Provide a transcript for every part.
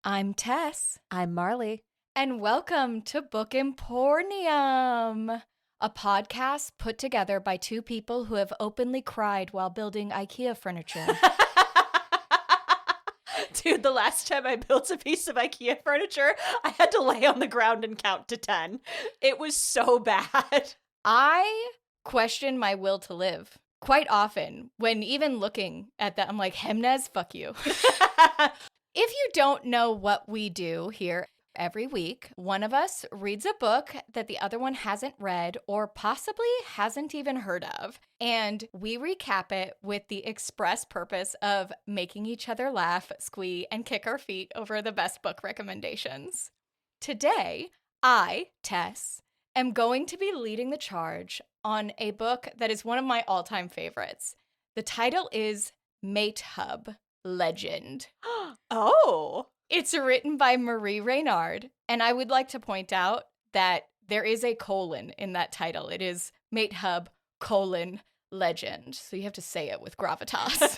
I'm Tess, I'm Marley. and welcome to Book Empornium, a podcast put together by two people who have openly cried while building IKEA furniture. Dude, the last time I built a piece of IKEA furniture, I had to lay on the ground and count to 10. It was so bad. I question my will to live quite often when even looking at that, I'm like, Hemnes, fuck you. If you don't know what we do here, every week, one of us reads a book that the other one hasn't read or possibly hasn't even heard of, and we recap it with the express purpose of making each other laugh, squee, and kick our feet over the best book recommendations. Today, I, Tess, am going to be leading the charge on a book that is one of my all-time favorites. The title is MateHub, Legend. Oh. It's written by Reynard, and I would like to point out that there is a colon in that title. It is MateHub, Legend. So you have to say it with gravitas.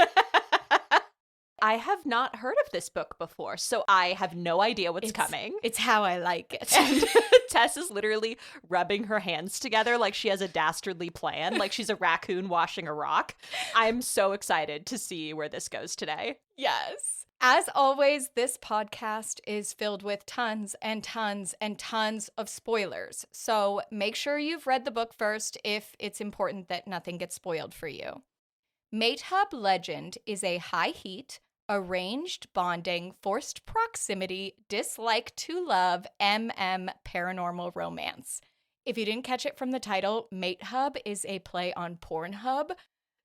I have not heard of this book before, so I have no idea what's coming. It's how I like it. And Tess is literally rubbing her hands together like she has a dastardly plan, like she's a raccoon washing a rock. I'm so excited to see where this goes today. Yes. As always, this podcast is filled with tons and tons and tons of spoilers. So make sure you've read the book first if it's important that nothing gets spoiled for you. MateHub Legend is a high heat, arranged bonding, forced proximity, dislike to love, paranormal romance. If you didn't catch it from the title, MateHub is a play on Pornhub.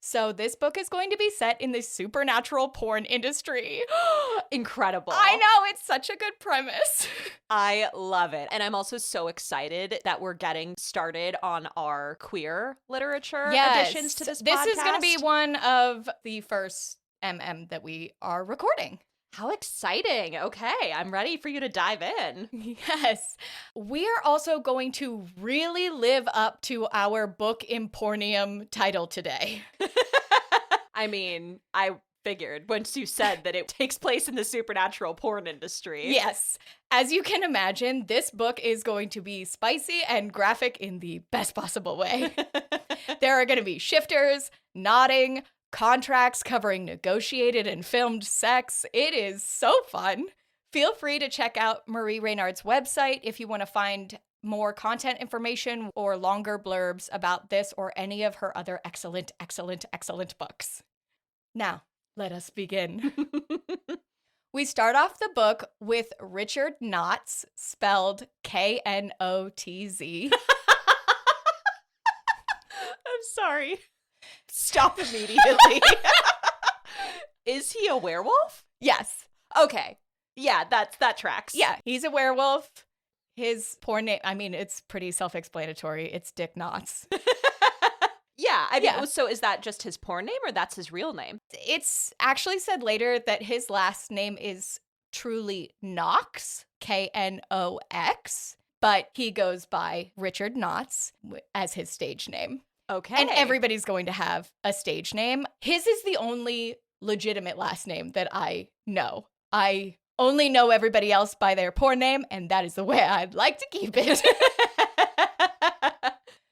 So this book is going to be set in the supernatural porn industry. Incredible. I know, it's such a good premise. I love it. And I'm also so excited that we're getting started on our queer literature additions to this podcast. This is going to be one of the first that we are recording. How exciting. Okay, I'm ready for you to dive in. Yes. We are also going to really live up to our Book Empornium title today. I mean, I figured once you said that it takes place in the supernatural porn industry. Yes. As you can imagine, this book is going to be spicy and graphic in the best possible way. There are going to be shifters, nodding, contracts covering negotiated and filmed sex. It is so fun. Feel free to check out Marie Reynard's website if you want to find more content information or longer blurbs about this or any of her other excellent books. Now, let us begin. We start off the book with Richard Knotz, spelled Knotz. I'm sorry. Stop immediately. Is he a werewolf? Yes. Okay. Yeah, that tracks. Yeah, he's a werewolf. His porn name, I mean, it's pretty self-explanatory. It's Dick Knotz. Yeah, I mean, so is that just his porn name or that's his real name? It's actually said later that his last name is truly Knox, Knox, but he goes by Richard Knotz as his stage name. Okay. And everybody's going to have a stage name. His is the only legitimate last name that I know. I only know everybody else by their porn name, and that is the way I'd like to keep it.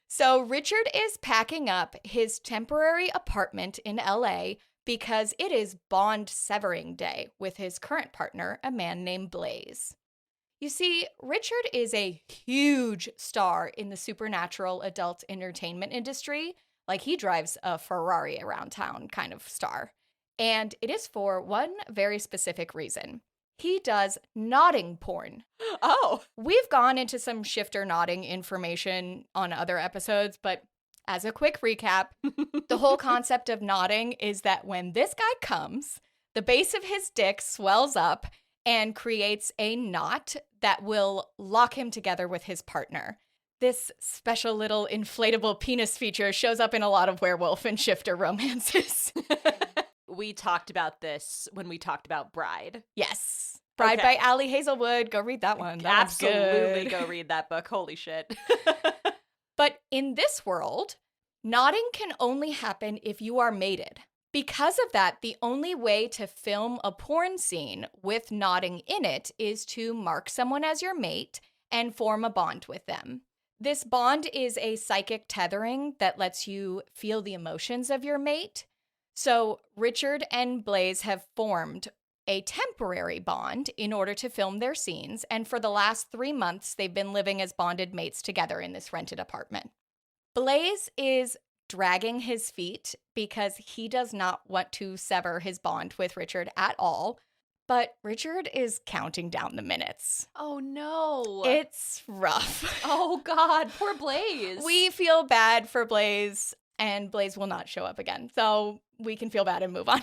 So Richard is packing up his temporary apartment in LA because it is bond severing day with his current partner, a man named Blaze. You see, Richard is a huge star in the supernatural adult entertainment industry. Like, he drives a Ferrari around town kind of star. And it is for one very specific reason. He does nodding porn. Oh. We've gone into some shifter nodding information on other episodes, but as a quick recap, the whole concept of nodding is that when this guy comes, the base of his dick swells up and creates a knot that will lock him together with his partner. This special little inflatable penis feature shows up in a lot of werewolf and shifter romances. We talked about this when we talked about Bride. Yes. Bride by Allie Hazelwood. Go read that one. That Absolutely go read that book. Holy shit. But in this world, nodding can only happen if you are mated. Because of that, the only way to film a porn scene with nodding in it is to mark someone as your mate and form a bond with them. This bond is a psychic tethering that lets you feel the emotions of your mate. So Richard and Blaze have formed a temporary bond in order to film their scenes, and for the last 3 months, they've been living as bonded mates together in this rented apartment. Blaze is dragging his feet because he does not want to sever his bond with Richard at all, but Richard is counting down the minutes. Oh, no. It's rough. Oh, God. Poor Blaze. We feel bad for Blaze, and Blaze will not show up again, so we can feel bad and move on.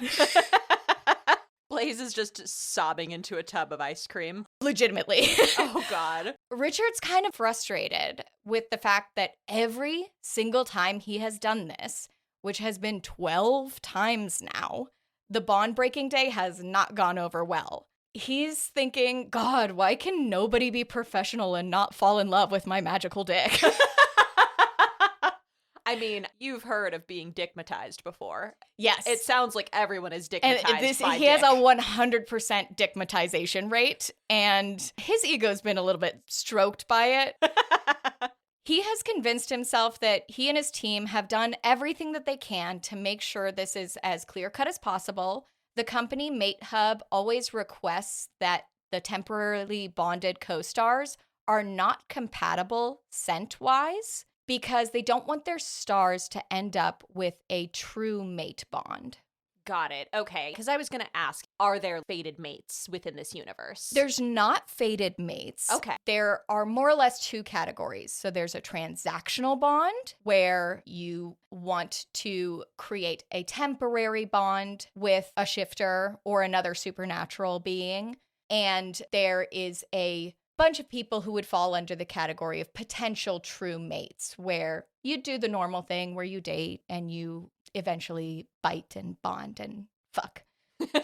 Blaze is just sobbing into a tub of ice cream. Legitimately. Oh, God. Richard's kind of frustrated with the fact that every single time he has done this, which has been 12 times now, the bond breaking day has not gone over well. He's thinking, God, why can nobody be professional and not fall in love with my magical dick? I mean, you've heard of being dickmatized before. Yes. It sounds like everyone is dickmatized by he dick. has a 100% dickmatization rate, and his ego's been a little bit stroked by it. He has convinced himself that he and his team have done everything that they can to make sure this is as clear-cut as possible. The company MateHub always requests that the temporarily bonded co-stars are not compatible scent-wise, because they don't want their stars to end up with a true mate bond. Got it. Okay. Because I was going to ask, are there fated mates within this universe? There's not fated mates. Okay. There are more or less 2 categories. So there's a transactional bond where you want to create a temporary bond with a shifter or another supernatural being. And there is a bunch of people who would fall under the category of potential true mates, where you do the normal thing where you date and you eventually bite and bond and fuck.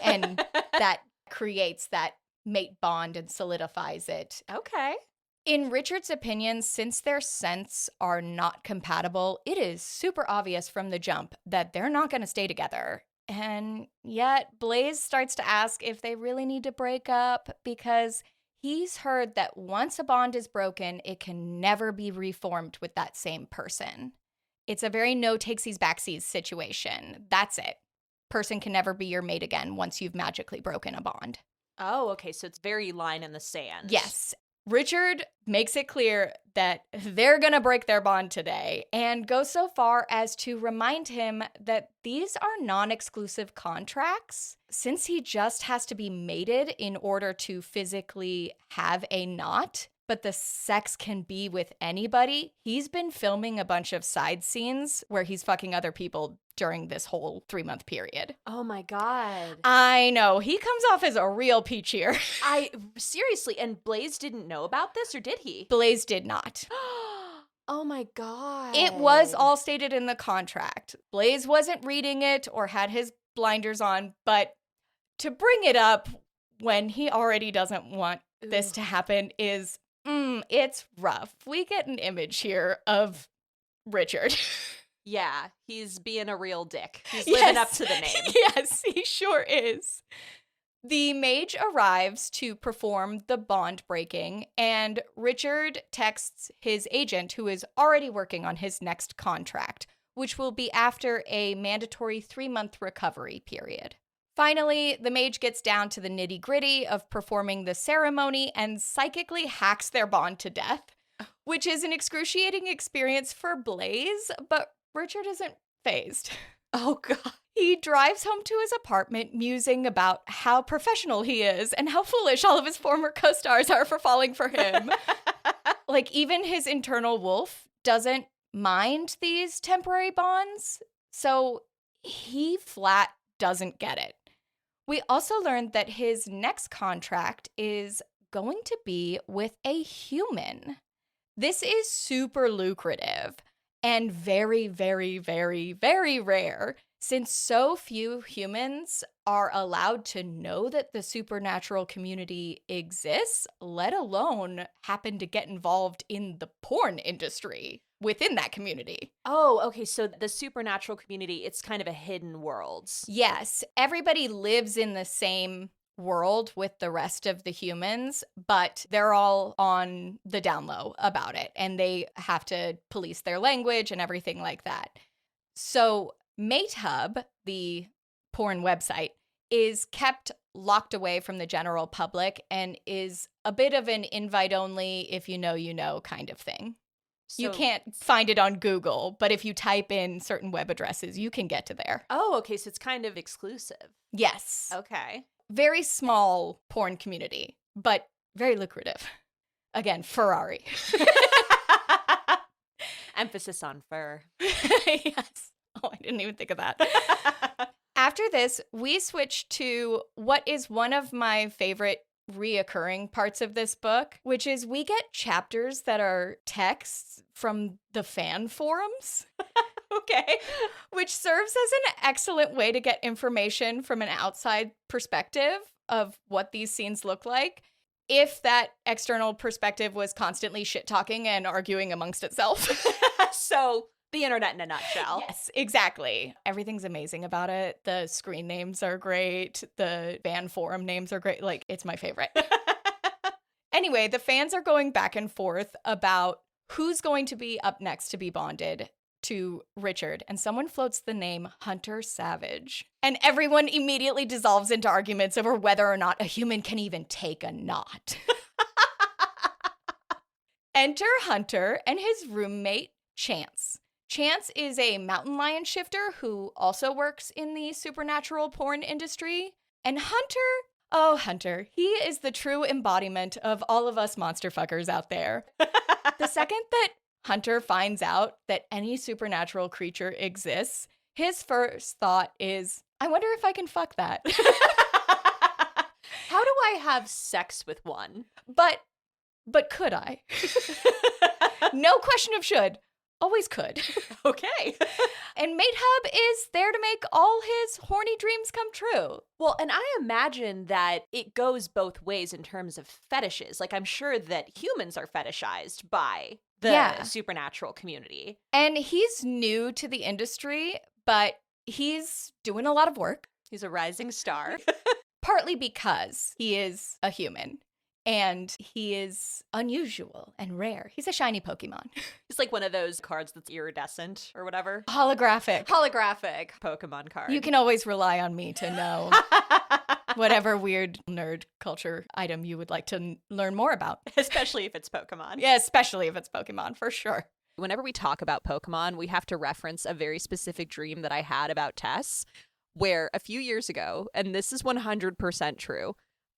And that creates that mate bond and solidifies it. Okay. In Richard's opinion, since their scents are not compatible, it is super obvious from the jump that they're not going to stay together. And yet Blaze starts to ask if they really need to break up, because he's heard that once a bond is broken, it can never be reformed with that same person. It's a very no-takesies backsies situation. That's it. Person can never be your mate again once you've magically broken a bond. Oh, okay. So it's very line in the sand. Yes. Richard makes it clear that they're going to break their bond today, and goes so far as to remind him that these are non-exclusive contracts. Since he just has to be mated in order to physically have a knot, but the sex can be with anybody, he's been filming a bunch of side scenes where he's fucking other people during this whole 3-month period. Oh my God. I know. He comes off as a real peach here. Seriously, and Blaze didn't know about this, or did he? Blaze did not. Oh my God. It was all stated in the contract. Blaze wasn't reading it or had his blinders on, but to bring it up when he already doesn't want this to happen is, it's rough. We get an image here of Richard. Yeah, he's being a real dick. He's living up to the name. Yes, he sure is. The mage arrives to perform the bond breaking, and Richard texts his agent, who is already working on his next contract, which will be after a mandatory 3-month recovery period. Finally, the mage gets down to the nitty-gritty of performing the ceremony and psychically hacks their bond to death, which is an excruciating experience for Blaze, but Richard isn't fazed. Oh, God. He drives home to his apartment musing about how professional he is and how foolish all of his former co-stars are for falling for him. Like, even his internal wolf doesn't mind these temporary bonds, so he flat doesn't get it. We also learned that his next contract is going to be with a human. This is super lucrative and very, very, very, very rare, since so few humans are allowed to know that the supernatural community exists, let alone happen to get involved in the porn industry. within that community. Oh, okay. So the supernatural community, it's kind of a hidden world. Yes, everybody lives in the same world with the rest of the humans, but they're all on the down low about it, and they have to police their language and everything like that. So MateHub, the porn website, is kept locked away from the general public and is a bit of an invite-only, if you know kind of thing. You can't find it on Google, but if you type in certain web addresses, you can get to there. Oh, okay. So it's kind of exclusive. Yes. Okay. Very small porn community, but very lucrative. Again, Ferrari. Emphasis on fur. Yes. Oh, I didn't even think of that. After this, we switch to what is one of my favorite reoccurring parts of this book, which is we get chapters that are texts from the fan forums. Okay. Which serves as an excellent way to get information from an outside perspective of what these scenes look like, if that external perspective was constantly shit-talking and arguing amongst itself. So, the internet in a nutshell. Yes, exactly. Everything's amazing about it. The screen names are great. The fan forum names are great. Like, it's my favorite. Anyway, the fans are going back and forth about who's going to be up next to be bonded to Richard, and someone floats the name Hunter Savage. And everyone immediately dissolves into arguments over whether or not a human can even take a knot. Enter Hunter and his roommate, Chance. Chance is a mountain lion shifter who also works in the supernatural porn industry. And Hunter, he is the true embodiment of all of us monster fuckers out there. The second that Hunter finds out that any supernatural creature exists, his first thought is, I wonder if I can fuck that. How do I have sex with one? But could I? No question of should. Always could. Okay. And MateHub is there to make all his horny dreams come true. Well, and I imagine that it goes both ways in terms of fetishes. Like, I'm sure that humans are fetishized by the supernatural community. And he's new to the industry, but he's doing a lot of work. He's a rising star. Partly because he is a human. And he is unusual and rare. He's a shiny Pokemon. He's like one of those cards that's iridescent or whatever. Holographic Pokemon card. You can always rely on me to know whatever weird nerd culture item you would like to learn more about. Especially if it's Pokemon. Yeah, especially if it's Pokemon, for sure. Whenever we talk about Pokemon, we have to reference a very specific dream that I had about Tess, where a few years ago, and this is 100% true,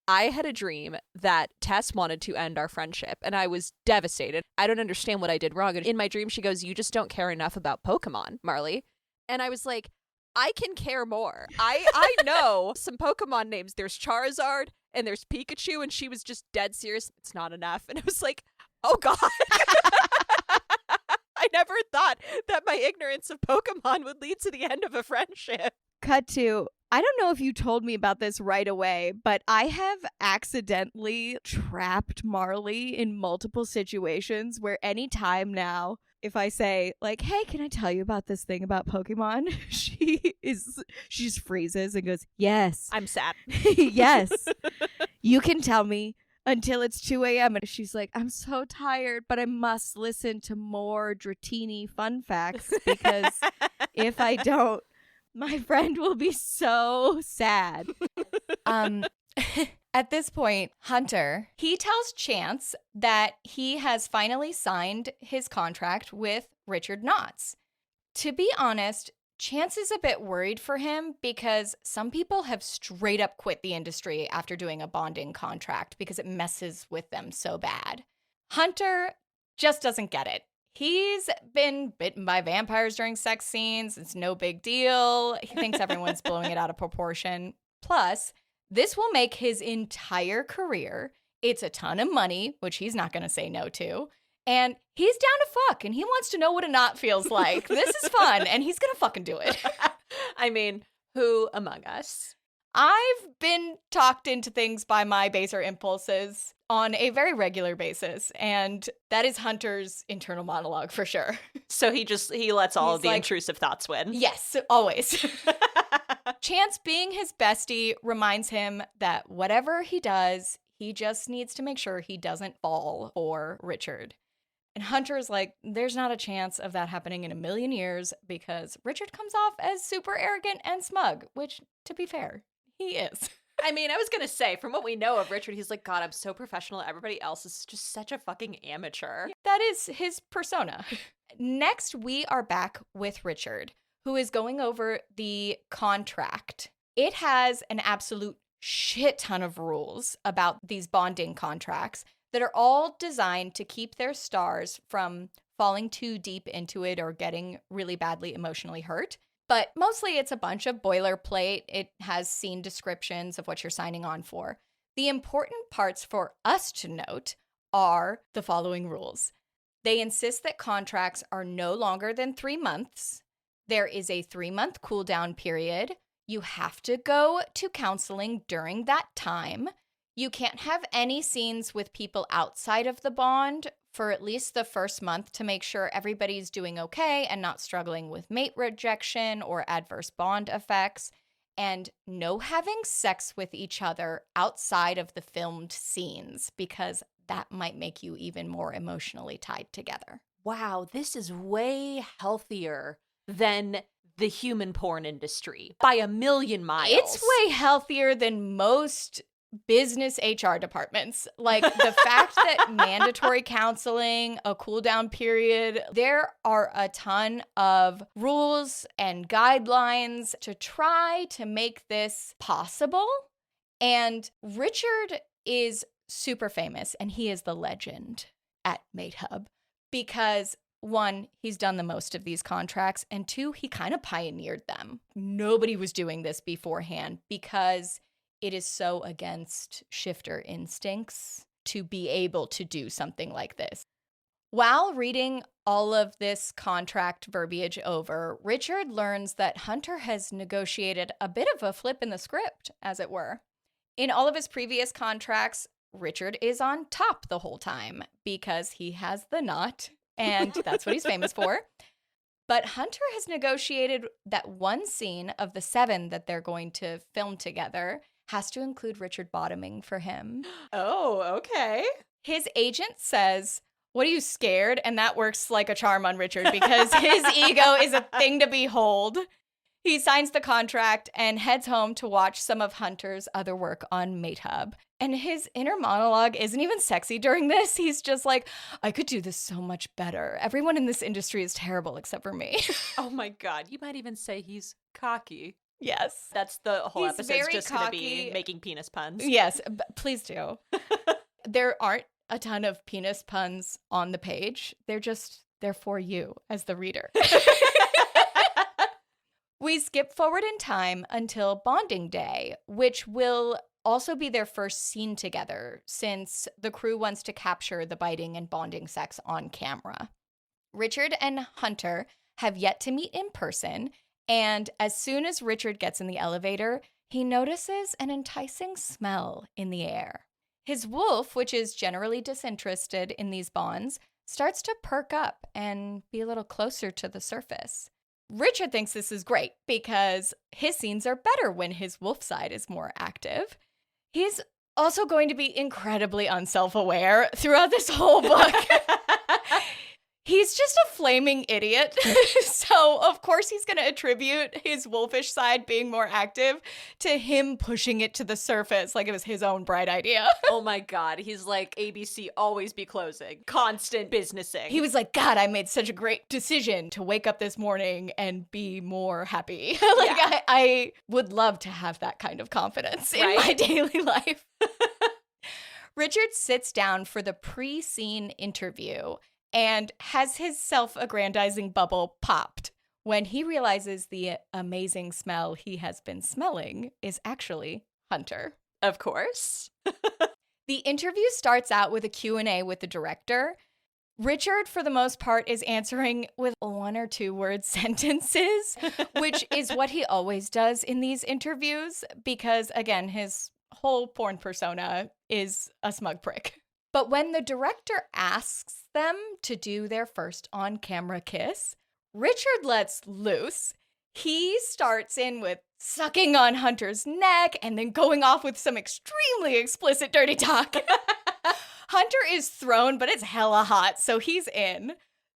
I had a dream that Tess wanted to end our friendship, and I was devastated. I don't understand what I did wrong. And in my dream, she goes, "You just don't care enough about Pokemon, Marley." And I was like, I can care more. I know some Pokemon names. There's Charizard and there's Pikachu, and she was just dead serious. It's not enough. And I was like, oh God. I never thought that my ignorance of Pokemon would lead to the end of a friendship. Cut to, I don't know if you told me about this right away, but I have accidentally trapped Marley in multiple situations where any time now, if I say, like, hey, can I tell you about this thing about Pokemon? She just freezes and goes, yes. I'm sad. Yes. You can tell me until it's 2 a.m. And she's like, I'm so tired, but I must listen to more Dratini fun facts because if I don't, my friend will be so sad. At this point, Hunter, he tells Chance that he has finally signed his contract with Richard Knotts. To be honest, Chance is a bit worried for him because some people have straight up quit the industry after doing a bonding contract because it messes with them so bad. Hunter just doesn't get it. He's been bitten by vampires during sex scenes. It's no big deal. He thinks everyone's blowing it out of proportion. Plus, this will make his entire career. It's a ton of money, which he's not going to say no to. And he's down to fuck, and he wants to know what a knot feels like. This is fun, and he's going to fucking do it. I mean, who among us? I've been talked into things by my baser impulses on a very regular basis, and that is Hunter's internal monologue for sure. So he lets all He's of the like, intrusive thoughts win. Yes, always. Chance, being his bestie, reminds him that whatever he does, he just needs to make sure he doesn't fall for Richard. And Hunter is like, there's not a chance of that happening in a million years because Richard comes off as super arrogant and smug, which, to be fair, he is. I mean, I was going to say, from what we know of Richard, he's like, God, I'm so professional. Everybody else is just such a fucking amateur. That is his persona. Next, we are back with Richard, who is going over the contract. It has an absolute shit ton of rules about these bonding contracts that are all designed to keep their stars from falling too deep into it or getting really badly emotionally hurt. But mostly it's a bunch of boilerplate. It has scene descriptions of what you're signing on for. The important parts for us to note are the following rules. They insist that contracts are no longer than 3 months. There is a 3-month cooldown period. You have to go to counseling during that time. You can't have any scenes with people outside of the bond for at least the first month to make sure everybody's doing okay and not struggling with mate rejection or adverse bond effects. And no having sex with each other outside of the filmed scenes because that might make you even more emotionally tied together. Wow, this is way healthier than the human porn industry by a million miles. It's way healthier than most business HR departments. Like the fact that mandatory counseling, a cool down period, there are a ton of rules and guidelines to try to make this possible. And Richard is super famous and he is the legend at MateHub because 1, he's done the most of these contracts, and 2, he kind of pioneered them. Nobody was doing this beforehand because it is so against shifter instincts to be able to do something like this. While reading all of this contract verbiage over, Richard learns that Hunter has negotiated a bit of a flip in the script, as it were. In all of his previous contracts, Richard is on top the whole time because he has the knot, and that's what he's famous for. But Hunter has negotiated that one scene of the 7 that they're going to film together has to include Richard bottoming for him. Oh, okay. His agent says, "What, are you scared?" And that works like a charm on Richard because his ego is a thing to behold. He signs the contract and heads home to watch some of Hunter's other work on MateHub. And his inner monologue isn't even sexy during this. He's just like, I could do this so much better. Everyone in this industry is terrible except for me. Oh my God. You might even say he's cocky. Yes. That's the whole He's episode's very just going to cocky. be making penis puns. Yes, please do. There aren't a ton of penis puns on the page. They're for you as the reader. We skip forward in time until bonding day, which will also be their first scene together since the crew wants to capture the biting and bonding sex on camera. Richard and Hunter have yet to meet in person, and as soon as Richard gets in the elevator, he notices an enticing smell in the air. His wolf, which is generally disinterested in these bonds, starts to perk up and be a little closer to the surface. Richard thinks this is great because his scenes are better when his wolf side is more active. He's also going to be incredibly unself-aware throughout this whole book. He's just a flaming idiot. So, of course, he's going to attribute his wolfish side being more active to him pushing it to the surface like it was his own bright idea. Oh my God. He's like, ABC always be closing. Constant businessing. He was like, God, I made such a great decision to wake up this morning and be more happy. I would love to have that kind of confidence in my daily life. Richard sits down for the pre-scene interview and has his self-aggrandizing bubble popped when he realizes the amazing smell he has been smelling is actually Hunter. Of course. The interview starts out with a Q&A with the director. Richard, for the most part, is answering with 1 or 2 word sentences, which is what he always does in these interviews because, again, his whole porn persona is a smug prick. But when the director asks them to do their first on-camera kiss, Richard lets loose. He starts in with sucking on Hunter's neck and then going off with some extremely explicit dirty talk. Hunter is thrown, but it's hella hot, so he's in.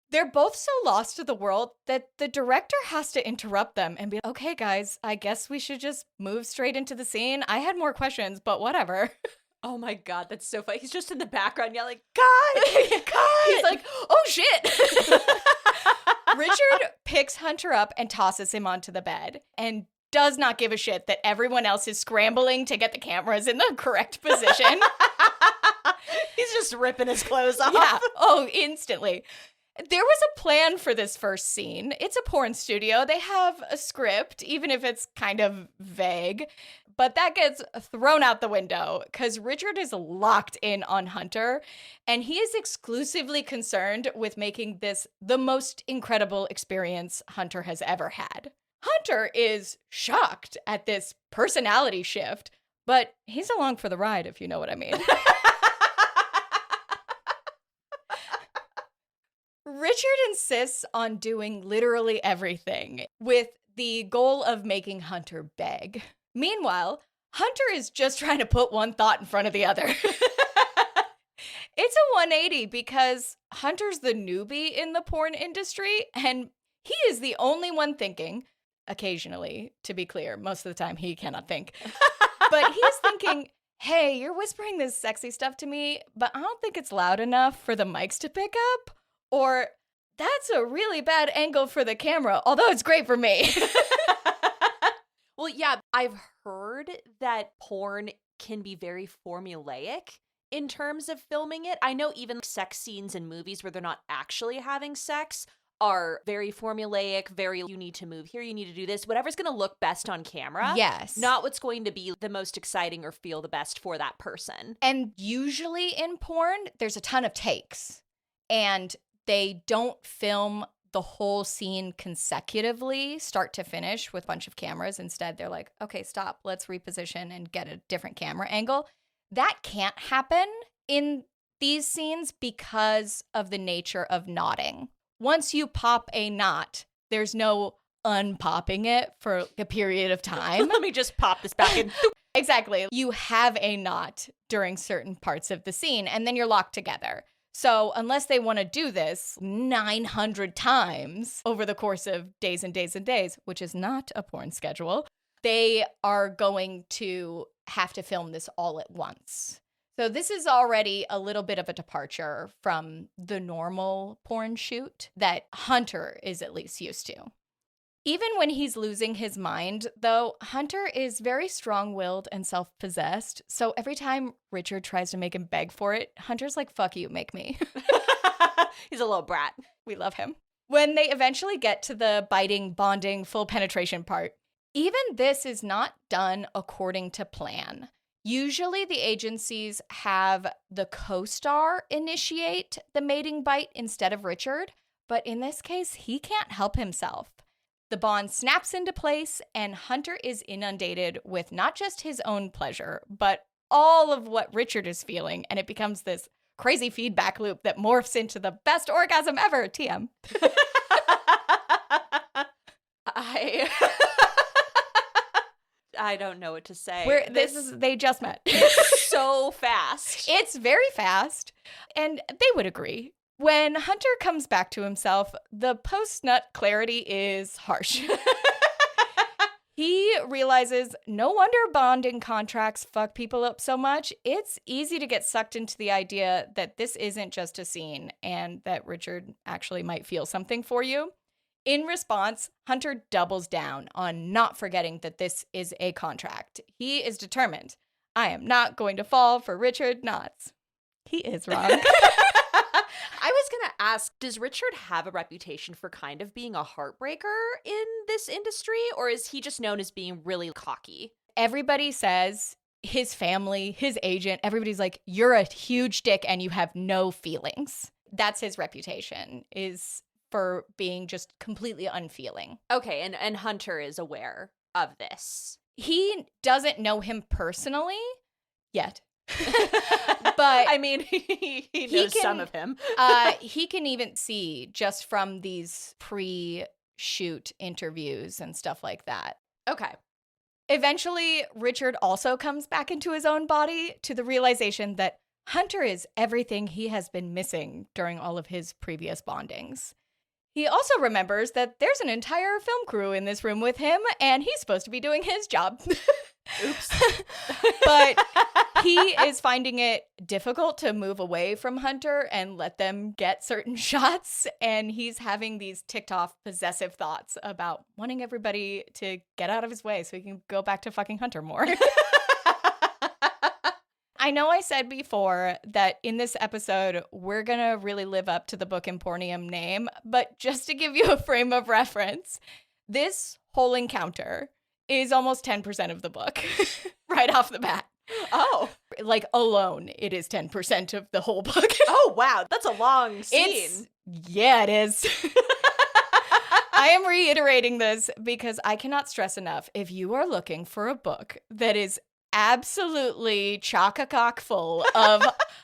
They're both so lost to the world that the director has to interrupt them and be like, okay, guys, I guess we should just move straight into the scene. I had more questions, but whatever. Oh my God, that's so funny. He's just in the background yelling, God! He's like, oh shit! Richard picks Hunter up and tosses him onto the bed and does not give a shit that everyone else is scrambling to get the cameras in the correct position. He's just ripping his clothes off. Yeah. Oh, instantly. There was a plan for this first scene. It's a porn studio. They have a script, even if it's kind of vague. But that gets thrown out the window because Richard is locked in on Hunter, and he is exclusively concerned with making this the most incredible experience Hunter has ever had. Hunter is shocked at this personality shift, but he's along for the ride, if you know what I mean. Richard insists on doing literally everything with the goal of making Hunter beg. Meanwhile, Hunter is just trying to put one thought in front of the other. It's a 180 because Hunter's the newbie in the porn industry, and he is the only one thinking, occasionally, to be clear, most of the time he cannot think, but he's thinking, hey, you're whispering this sexy stuff to me, but I don't think it's loud enough for the mics to pick up. Or, that's a really bad angle for the camera, although it's great for me. Well, yeah, I've heard that porn can be very formulaic in terms of filming it. I know even sex scenes in movies where they're not actually having sex are very formulaic, very, you need to move here, you need to do this, whatever's going to look best on camera. Yes. Not what's going to be the most exciting or feel the best for that person. And usually in porn, there's a ton of takes. And they don't film the whole scene consecutively, start to finish, with a bunch of cameras. Instead, they're like, okay, stop, let's reposition and get a different camera angle. That can't happen in these scenes because of the nature of knotting. Once you pop a knot, there's no unpopping it for a period of time. Let me just pop this back in. Exactly. You have a knot during certain parts of the scene, and then you're locked together. So unless they want to do this 900 times over the course of days and days and days, which is not a porn schedule, they are going to have to film this all at once. So this is already a little bit of a departure from the normal porn shoot that Hunter is at least used to. Even when he's losing his mind, though, Hunter is very strong-willed and self-possessed. So every time Richard tries to make him beg for it, Hunter's like, fuck you, make me. He's a little brat. We love him. When they eventually get to the biting, bonding, full penetration part, even this is not done according to plan. Usually the agencies have the co-star initiate the mating bite instead of Richard, but in this case, he can't help himself. The bond snaps into place, and Hunter is inundated with not just his own pleasure, but all of what Richard is feeling, and it becomes this crazy feedback loop that morphs into the best orgasm ever, TM. I don't know what to say. They just met. So fast. It's very fast, and they would agree. When Hunter comes back to himself, the post-nut clarity is harsh. He realizes no wonder bonding contracts fuck people up so much. It's easy to get sucked into the idea that this isn't just a scene and that Richard actually might feel something for you. In response, Hunter doubles down on not forgetting that this is a contract. He is determined. I am not going to fall for Richard Knotts. He is wrong. I was going to ask, does Richard have a reputation for kind of being a heartbreaker in this industry, or is he just known as being really cocky? Everybody says, his family, his agent, everybody's like, you're a huge dick and you have no feelings. That's his reputation, is for being just completely unfeeling. Okay, and Hunter is aware of this. He doesn't know him personally yet. But I mean, he knows some of him. He can even see just from these pre-shoot interviews and stuff like that. Okay. Eventually, Richard also comes back into his own body to the realization that Hunter is everything he has been missing during all of his previous bondings. He also remembers that there's an entire film crew in this room with him, and he's supposed to be doing his job. Oops. But he is finding it difficult to move away from Hunter and let them get certain shots. And he's having these ticked off possessive thoughts about wanting everybody to get out of his way so he can go back to fucking Hunter more. I know I said before that in this episode, we're going to really live up to the Book Empornium name. But just to give you a frame of reference, this whole encounter is almost 10% of the book right off the bat. Oh. Like, alone, it is 10% of the whole book. Oh, wow. That's a long scene. Yeah, it is. I am reiterating this because I cannot stress enough. If you are looking for a book that is absolutely chock-a-cock full of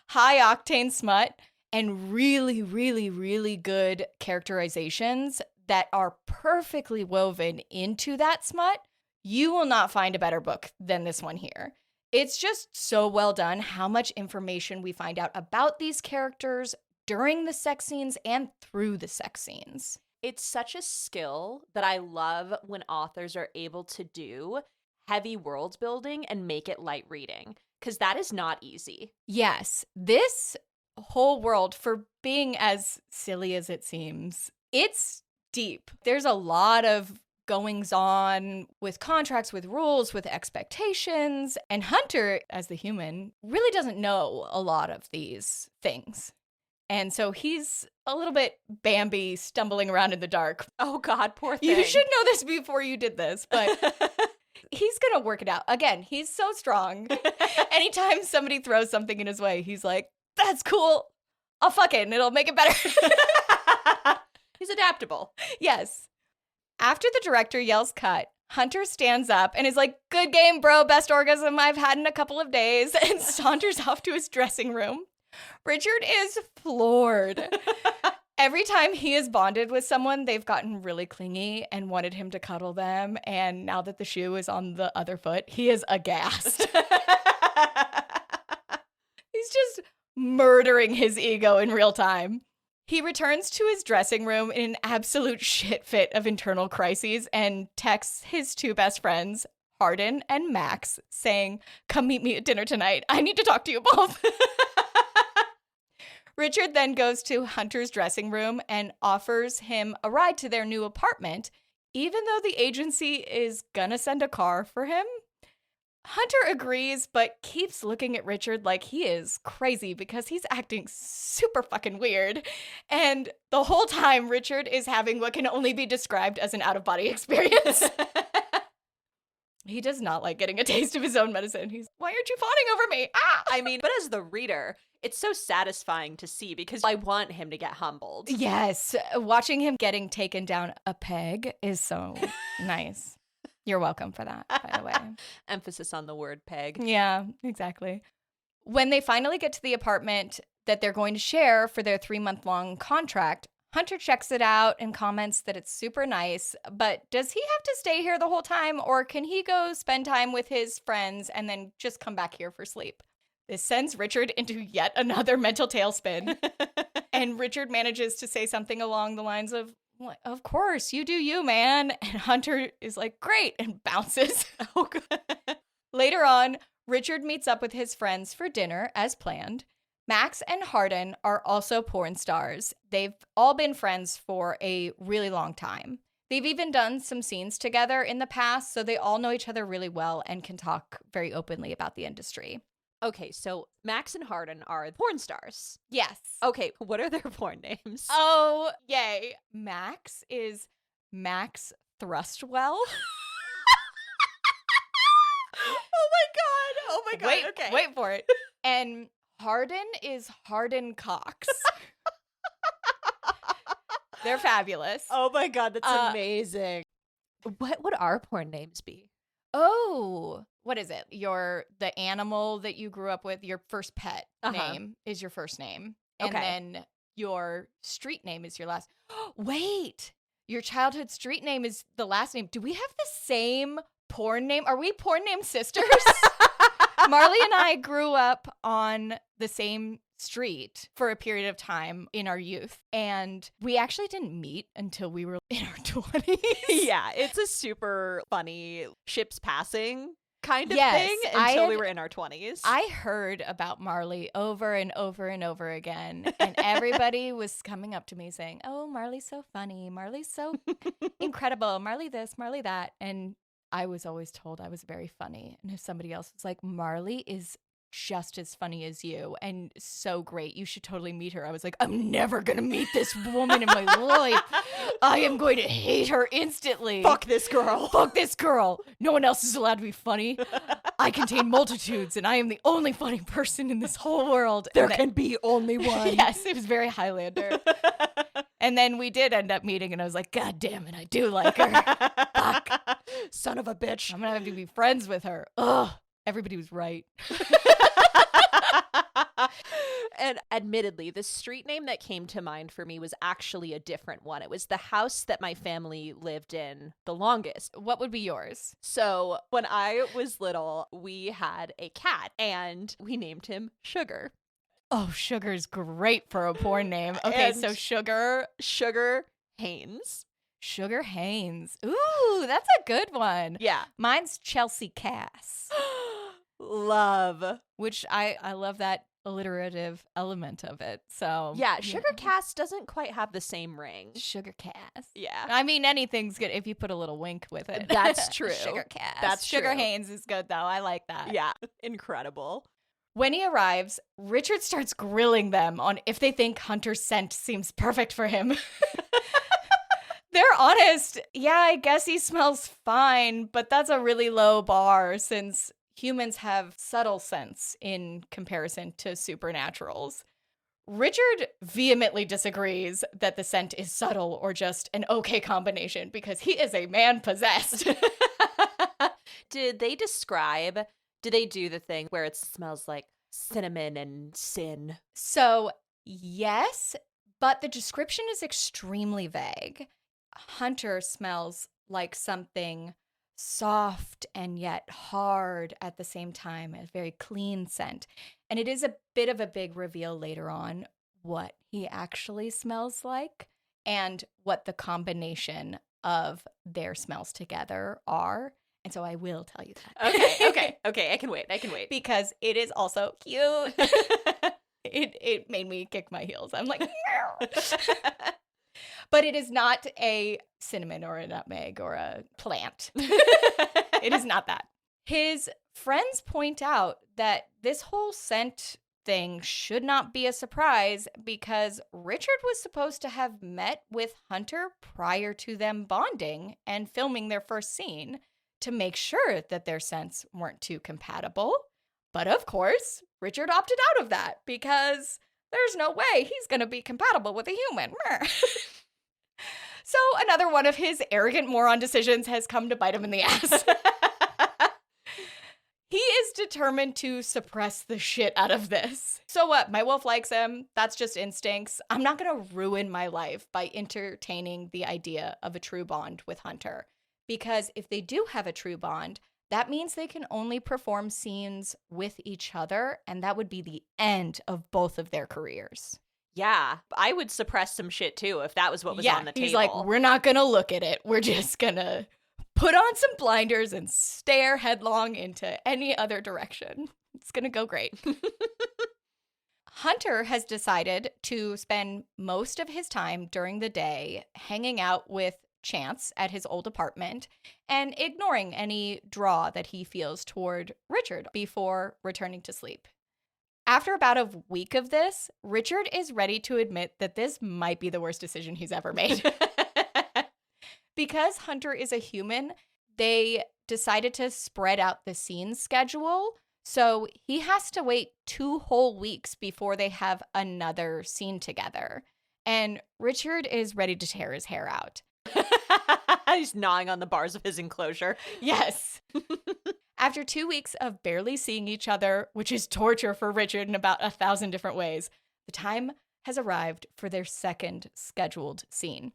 high-octane smut and really, really, really good characterizations that are perfectly woven into that smut, you will not find a better book than this one here. It's just so well done how much information we find out about these characters during the sex scenes and through the sex scenes. It's such a skill that I love when authors are able to do heavy world building and make it light reading, because that is not easy. Yes, this whole world, for being as silly as it seems, it's deep. There's a lot of goings on with contracts, with rules, with expectations. And Hunter, as the human, really doesn't know a lot of these things. And so he's a little bit Bambi stumbling around in the dark. Oh God, poor thing. You should know this before you did this, but he's going to work it out. Again, he's so strong. Anytime somebody throws something in his way, he's like, that's cool. I'll fuck it and it'll make it better. He's adaptable. Yes. After the director yells cut, Hunter stands up and is like, good game, bro, best orgasm I've had in a couple of days, and saunters off to his dressing room. Richard is floored. Every time he is bonded with someone, they've gotten really clingy and wanted him to cuddle them, and now that the shoe is on the other foot, he is aghast. He's just murdering his ego in real time. He returns to his dressing room in an absolute shit fit of internal crises and texts his two best friends, Hardin and Max, saying, come meet me at dinner tonight. I need to talk to you both. Richard then goes to Hunter's dressing room and offers him a ride to their new apartment, even though the agency is gonna send a car for him. Hunter agrees, but keeps looking at Richard like he is crazy because he's acting super fucking weird. And the whole time, Richard is having what can only be described as an out-of-body experience. He does not like getting a taste of his own medicine. He's, why aren't you fawning over me? Ah! I mean, but as the reader, it's so satisfying to see because I want him to get humbled. Yes. Watching him getting taken down a peg is so nice. You're welcome for that, by the way. Emphasis on the word peg. Yeah, exactly. When they finally get to the apartment that they're going to share for their 3-month-long contract, Hunter checks it out and comments that it's super nice, but does he have to stay here the whole time, or can he go spend time with his friends and then just come back here for sleep? This sends Richard into yet another mental tailspin, and Richard manages to say something along the lines of course, you do you, man. And Hunter is like, great, and bounces. Oh, God. Later on, Richard meets up with his friends for dinner, as planned. Max and Hardin are also porn stars. They've all been friends for a really long time. They've even done some scenes together in the past, so they all know each other really well and can talk very openly about the industry. Okay, so Max and Hardin are porn stars. Yes. Okay, what are their porn names? Oh, yay. Max is Max Thrustwell. Oh my God. Okay. Wait for it. And Hardin is Hardin Cox. They're fabulous. Oh my God, that's amazing. What would our porn names be? Oh, what is it? The animal that you grew up with, your first pet name is your first name. And then your street name is your last. Wait, your childhood street name is the last name. Do we have the same porn name? Are we porn name sisters? Marley and I grew up on the same street for a period of time in our youth, and we actually didn't meet until we were in our 20s. Yeah, it's a super funny ships passing kind of thing until we were in our 20s. I heard about Marley over and over and over again, and everybody was coming up to me saying, oh, Marley's so funny, Marley's so incredible, Marley this, Marley that, and I was always told I was very funny. And if somebody else was like, Marley is just as funny as you and so great, you should totally meet her, I was like, I'm never gonna meet this woman in my life. I am going to hate her instantly. Fuck this girl. Fuck this girl. No one else is allowed to be funny. I contain multitudes and I am the only funny person in this whole world. There can be only one. Yes, it was very Highlander. And then we did end up meeting and I was like, God damn it, I do like her. Fuck. Son of a bitch. I'm gonna have to be friends with her. Ugh. Everybody was right. And admittedly, the street name that came to mind for me was actually a different one. It was the house that my family lived in the longest. What would be yours? So when I was little, we had a cat and we named him Sugar. Oh, Sugar's great for a porn name. Okay, And so Sugar Haynes. Sugar Haynes. Ooh, that's a good one. Yeah. Mine's Chelsea Cass. Love. Which I love that alliterative element of it. So yeah, Sugar Cass doesn't quite have the same ring. Sugar Cass. Yeah. I mean, anything's good if you put a little wink with it. That's true. Sugar Cass. That's Sugar true. Haynes is good though. I like that. Yeah. Incredible. When he arrives, Richard starts grilling them on if they think Hunter's scent seems perfect for him. They're honest. Yeah, I guess he smells fine, but that's a really low bar since humans have subtle scents in comparison to supernaturals. Richard vehemently disagrees that the scent is subtle or just an okay combination because he is a man possessed. Did they do the thing where it smells like cinnamon and sin? So, yes, but the description is extremely vague. Hunter smells like something soft and yet hard at the same time, a very clean scent. And it is a bit of a big reveal later on what he actually smells like and what the combination of their smells together are. And so I will tell you that. Okay. I can wait. Because it is also cute. It made me kick my heels. I'm like, meow. But it is not a cinnamon or a nutmeg or a plant. It is not that. His friends point out that this whole scent thing should not be a surprise because Richard was supposed to have met with Hunter prior to them bonding and filming their first scene to make sure that their scents weren't too compatible. But of course, Richard opted out of that because there's no way he's going to be compatible with a human. So another one of his arrogant moron decisions has come to bite him in the ass. He is determined to suppress the shit out of this. So what? My wolf likes him. That's just instincts. I'm not going to ruin my life by entertaining the idea of a true bond with Hunter. Because if they do have a true bond, that means they can only perform scenes with each other, and that would be the end of both of their careers. Yeah, I would suppress some shit too if that was what was on the table. He's like, we're not going to look at it. We're just going to put on some blinders and stare headlong into any other direction. It's going to go great. Hunter has decided to spend most of his time during the day hanging out with Chance at his old apartment and ignoring any draw that he feels toward Richard before returning to sleep. After about a week of this, Richard is ready to admit that this might be the worst decision he's ever made. Because Hunter is a human, they decided to spread out the scene schedule, so he has to wait 2 whole weeks before they have another scene together. and Richard is ready to tear his hair out. He's gnawing on the bars of his enclosure. Yes. After 2 weeks of barely seeing each other, which is torture for Richard in about 1,000 different ways, the time has arrived for their second scheduled scene.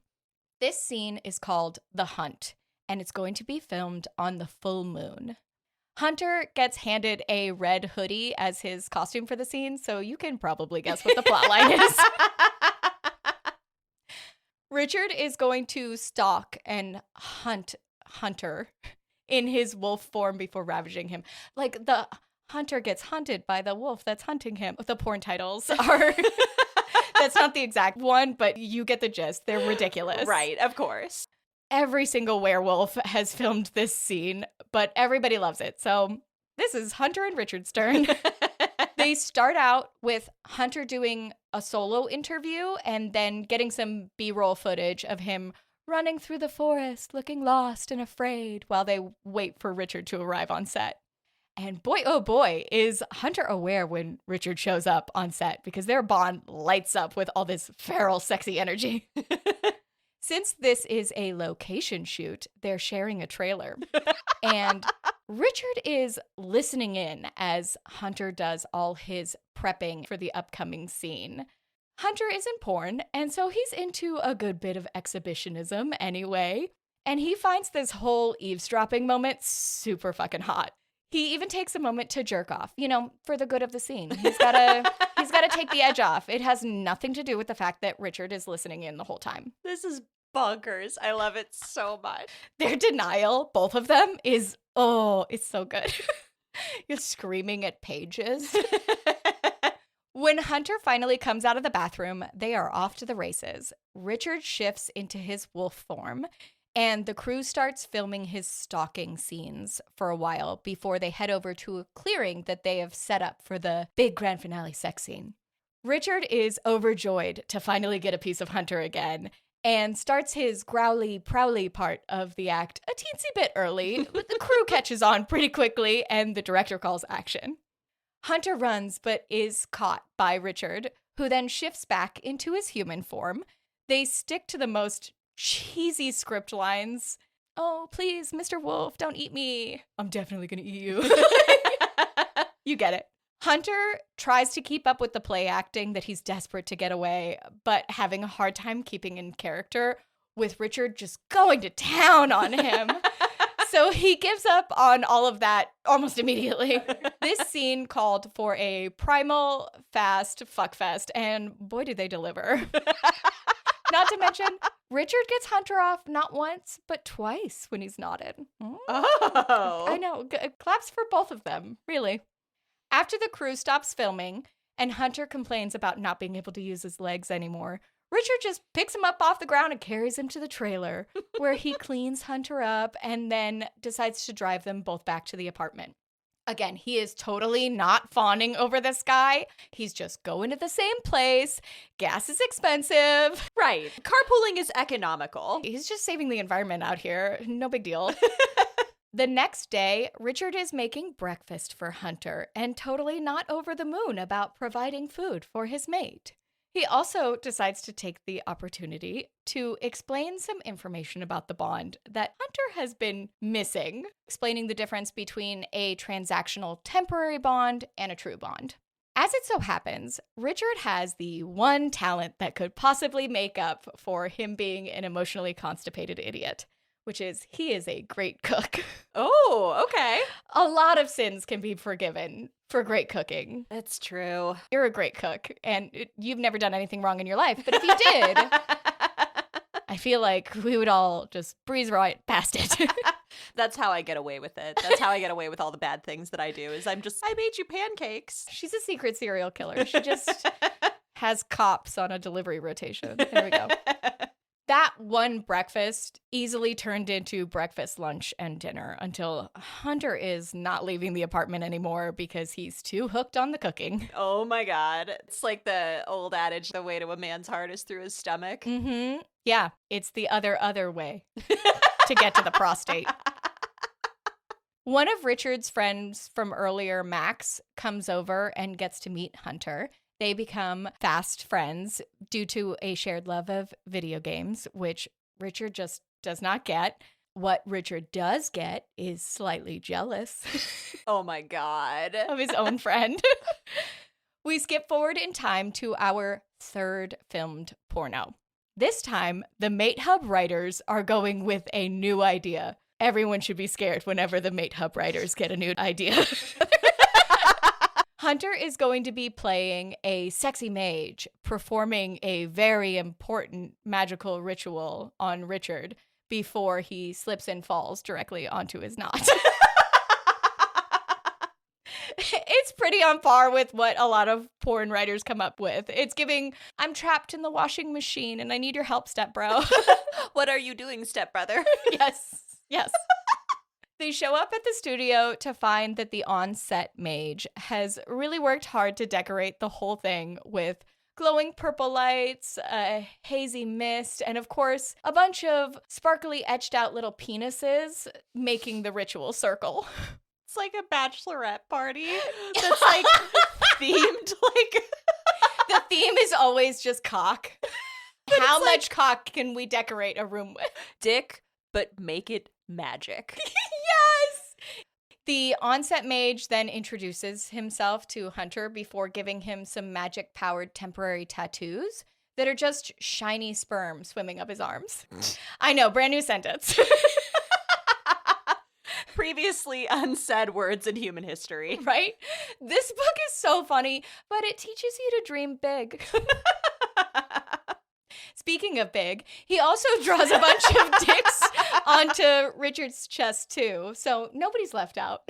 This scene is called The Hunt, and it's going to be filmed on the full moon. Hunter gets handed a red hoodie as his costume for the scene, so you can probably guess what the plotline is. Richard is going to stalk and hunt Hunter in his wolf form before ravaging him. Like, the hunter gets hunted by the wolf that's hunting him. The porn titles are... That's not the exact one, but you get the gist. They're ridiculous. Right, of course. Every single werewolf has filmed this scene, but everybody loves it. So this is Hunter and Richard's turn. They start out with Hunter doing a solo interview and then getting some B-roll footage of him running through the forest, looking lost and afraid while they wait for Richard to arrive on set. And boy, oh boy, is Hunter aware when Richard shows up on set, because their bond lights up with all this feral, sexy energy. Since this is a location shoot, they're sharing a trailer. And Richard is listening in as Hunter does all his prepping for the upcoming scene. Hunter is in porn, and so he's into a good bit of exhibitionism anyway. And he finds this whole eavesdropping moment super fucking hot. He even takes a moment to jerk off, for the good of the scene. He's gotta take the edge off. It has nothing to do with the fact that Richard is listening in the whole time. This is bonkers. I love it so much. Their denial, both of them, is, it's so good. You're screaming at pages. When Hunter finally comes out of the bathroom, they are off to the races. Richard shifts into his wolf form, and the crew starts filming his stalking scenes for a while before they head over to a clearing that they have set up for the big grand finale sex scene. Richard is overjoyed to finally get a piece of Hunter again and starts his growly, prowly part of the act a teensy bit early, but the crew catches on pretty quickly and the director calls action. Hunter runs but is caught by Richard, who then shifts back into his human form. They stick to the most cheesy script lines. Oh, please, Mr. Wolf, don't eat me. I'm definitely going to eat you. You get it. Hunter tries to keep up with the play acting that he's desperate to get away, but having a hard time keeping in character, with Richard just going to town on him. So he gives up on all of that almost immediately. This scene called for a primal, fast fuckfest, and boy, do they deliver. Not to mention, Richard gets Hunter off not once, but twice when he's nodded. Oh. I know. Claps for both of them, really. After the crew stops filming and Hunter complains about not being able to use his legs anymore, Richard just picks him up off the ground and carries him to the trailer, where he cleans Hunter up and then decides to drive them both back to the apartment. Again, he is totally not fawning over this guy. He's just going to the same place. Gas is expensive. Right. Carpooling is economical. He's just saving the environment out here. No big deal. The next day, Richard is making breakfast for Hunter and totally not over the moon about providing food for his mate. He also decides to take the opportunity to explain some information about the bond that Hunter has been missing, explaining the difference between a transactional temporary bond and a true bond. As it so happens, Richard has the one talent that could possibly make up for him being an emotionally constipated idiot, which is he is a great cook. Oh, okay. A lot of sins can be forgiven for great cooking. That's true. You're a great cook, and you've never done anything wrong in your life. But if you did, I feel like we would all just breeze right past it. That's how I get away with it. That's how I get away with all the bad things that I do, is I made you pancakes. She's a secret serial killer. She just has cops on a delivery rotation. There we go. That one breakfast easily turned into breakfast, lunch, and dinner until Hunter is not leaving the apartment anymore because he's too hooked on the cooking. Oh my God. It's like the old adage, the way to a man's heart is through his stomach. Mm-hmm. Yeah, it's the other way to get to the prostate. One of Richard's friends from earlier, Max, comes over and gets to meet Hunter. They become fast friends due to a shared love of video games, which Richard just does not get. What Richard does get is slightly jealous. Oh my God. Of his own friend. We skip forward in time to our third filmed porno. This time, the MateHub writers are going with a new idea. Everyone should be scared whenever the MateHub writers get a new idea. Hunter is going to be playing a sexy mage, performing a very important magical ritual on Richard before he slips and falls directly onto his knot. It's pretty on par with what a lot of porn writers come up with. It's giving, I'm trapped in the washing machine and I need your help, stepbro. What are you doing, stepbrother? Yes. They show up at the studio to find that the on-set mage has really worked hard to decorate the whole thing with glowing purple lights, a hazy mist, and of course, a bunch of sparkly etched out little penises making the ritual circle. It's like a bachelorette party that's like themed like the theme is always just cock. How like, much cock can we decorate a room with? Dick, but make it magic. Yes! The onset mage then introduces himself to Hunter before giving him some magic-powered temporary tattoos that are just shiny sperm swimming up his arms. I know, brand new sentence. Previously unsaid words in human history. Right? This book is so funny, but it teaches you to dream big. Speaking of big, he also draws a bunch of dicks onto Richard's chest too, so nobody's left out.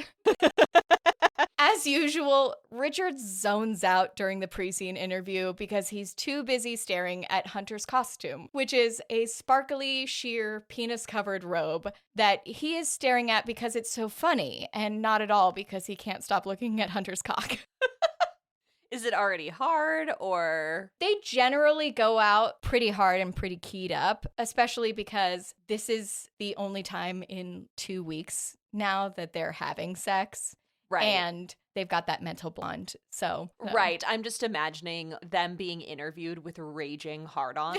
As usual, Richard zones out during the pre-scene interview because he's too busy staring at Hunter's costume, which is a sparkly, sheer, penis-covered robe that he is staring at because it's so funny, and not at all because he can't stop looking at Hunter's cock. Is it already hard, or? They generally go out pretty hard and pretty keyed up, especially because this is the only time in 2 weeks now that they're having sex. Right. And they've got that mental blonde. So. Right. I'm just imagining them being interviewed with raging hard-on.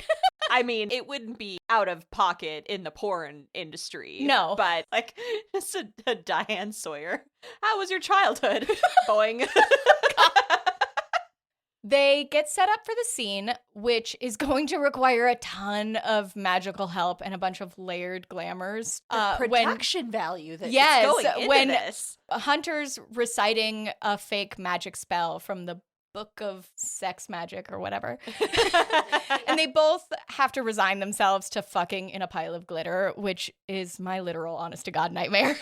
I mean, it wouldn't be out of pocket in the porn industry. No. But, like, just a Diane Sawyer. How was your childhood? Boing. They get set up for the scene, which is going to require a ton of magical help and a bunch of layered glamours. The production value that's going into when this. Hunter's reciting a fake magic spell from the Book of Sex Magic or whatever. And they both have to resign themselves to fucking in a pile of glitter, which is my literal honest-to-God nightmare.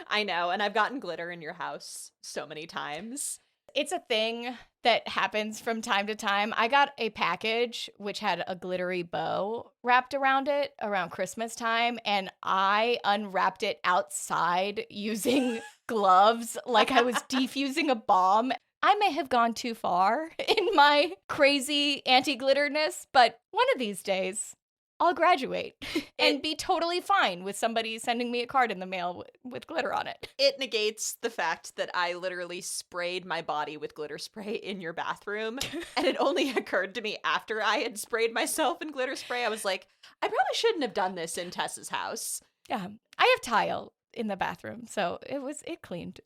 I know, and I've gotten glitter in your house so many times. It's a thing that happens from time to time. I got a package which had a glittery bow wrapped around it around Christmas time, and I unwrapped it outside using gloves like I was defusing a bomb. I may have gone too far in my crazy anti-glitterness, but one of these days I'll graduate and be totally fine with somebody sending me a card in the mail with glitter on it. It negates the fact that I literally sprayed my body with glitter spray in your bathroom. And it only occurred to me after I had sprayed myself in glitter spray. I was like, I probably shouldn't have done this in Tess's house. Yeah, I have tile in the bathroom, so it cleaned.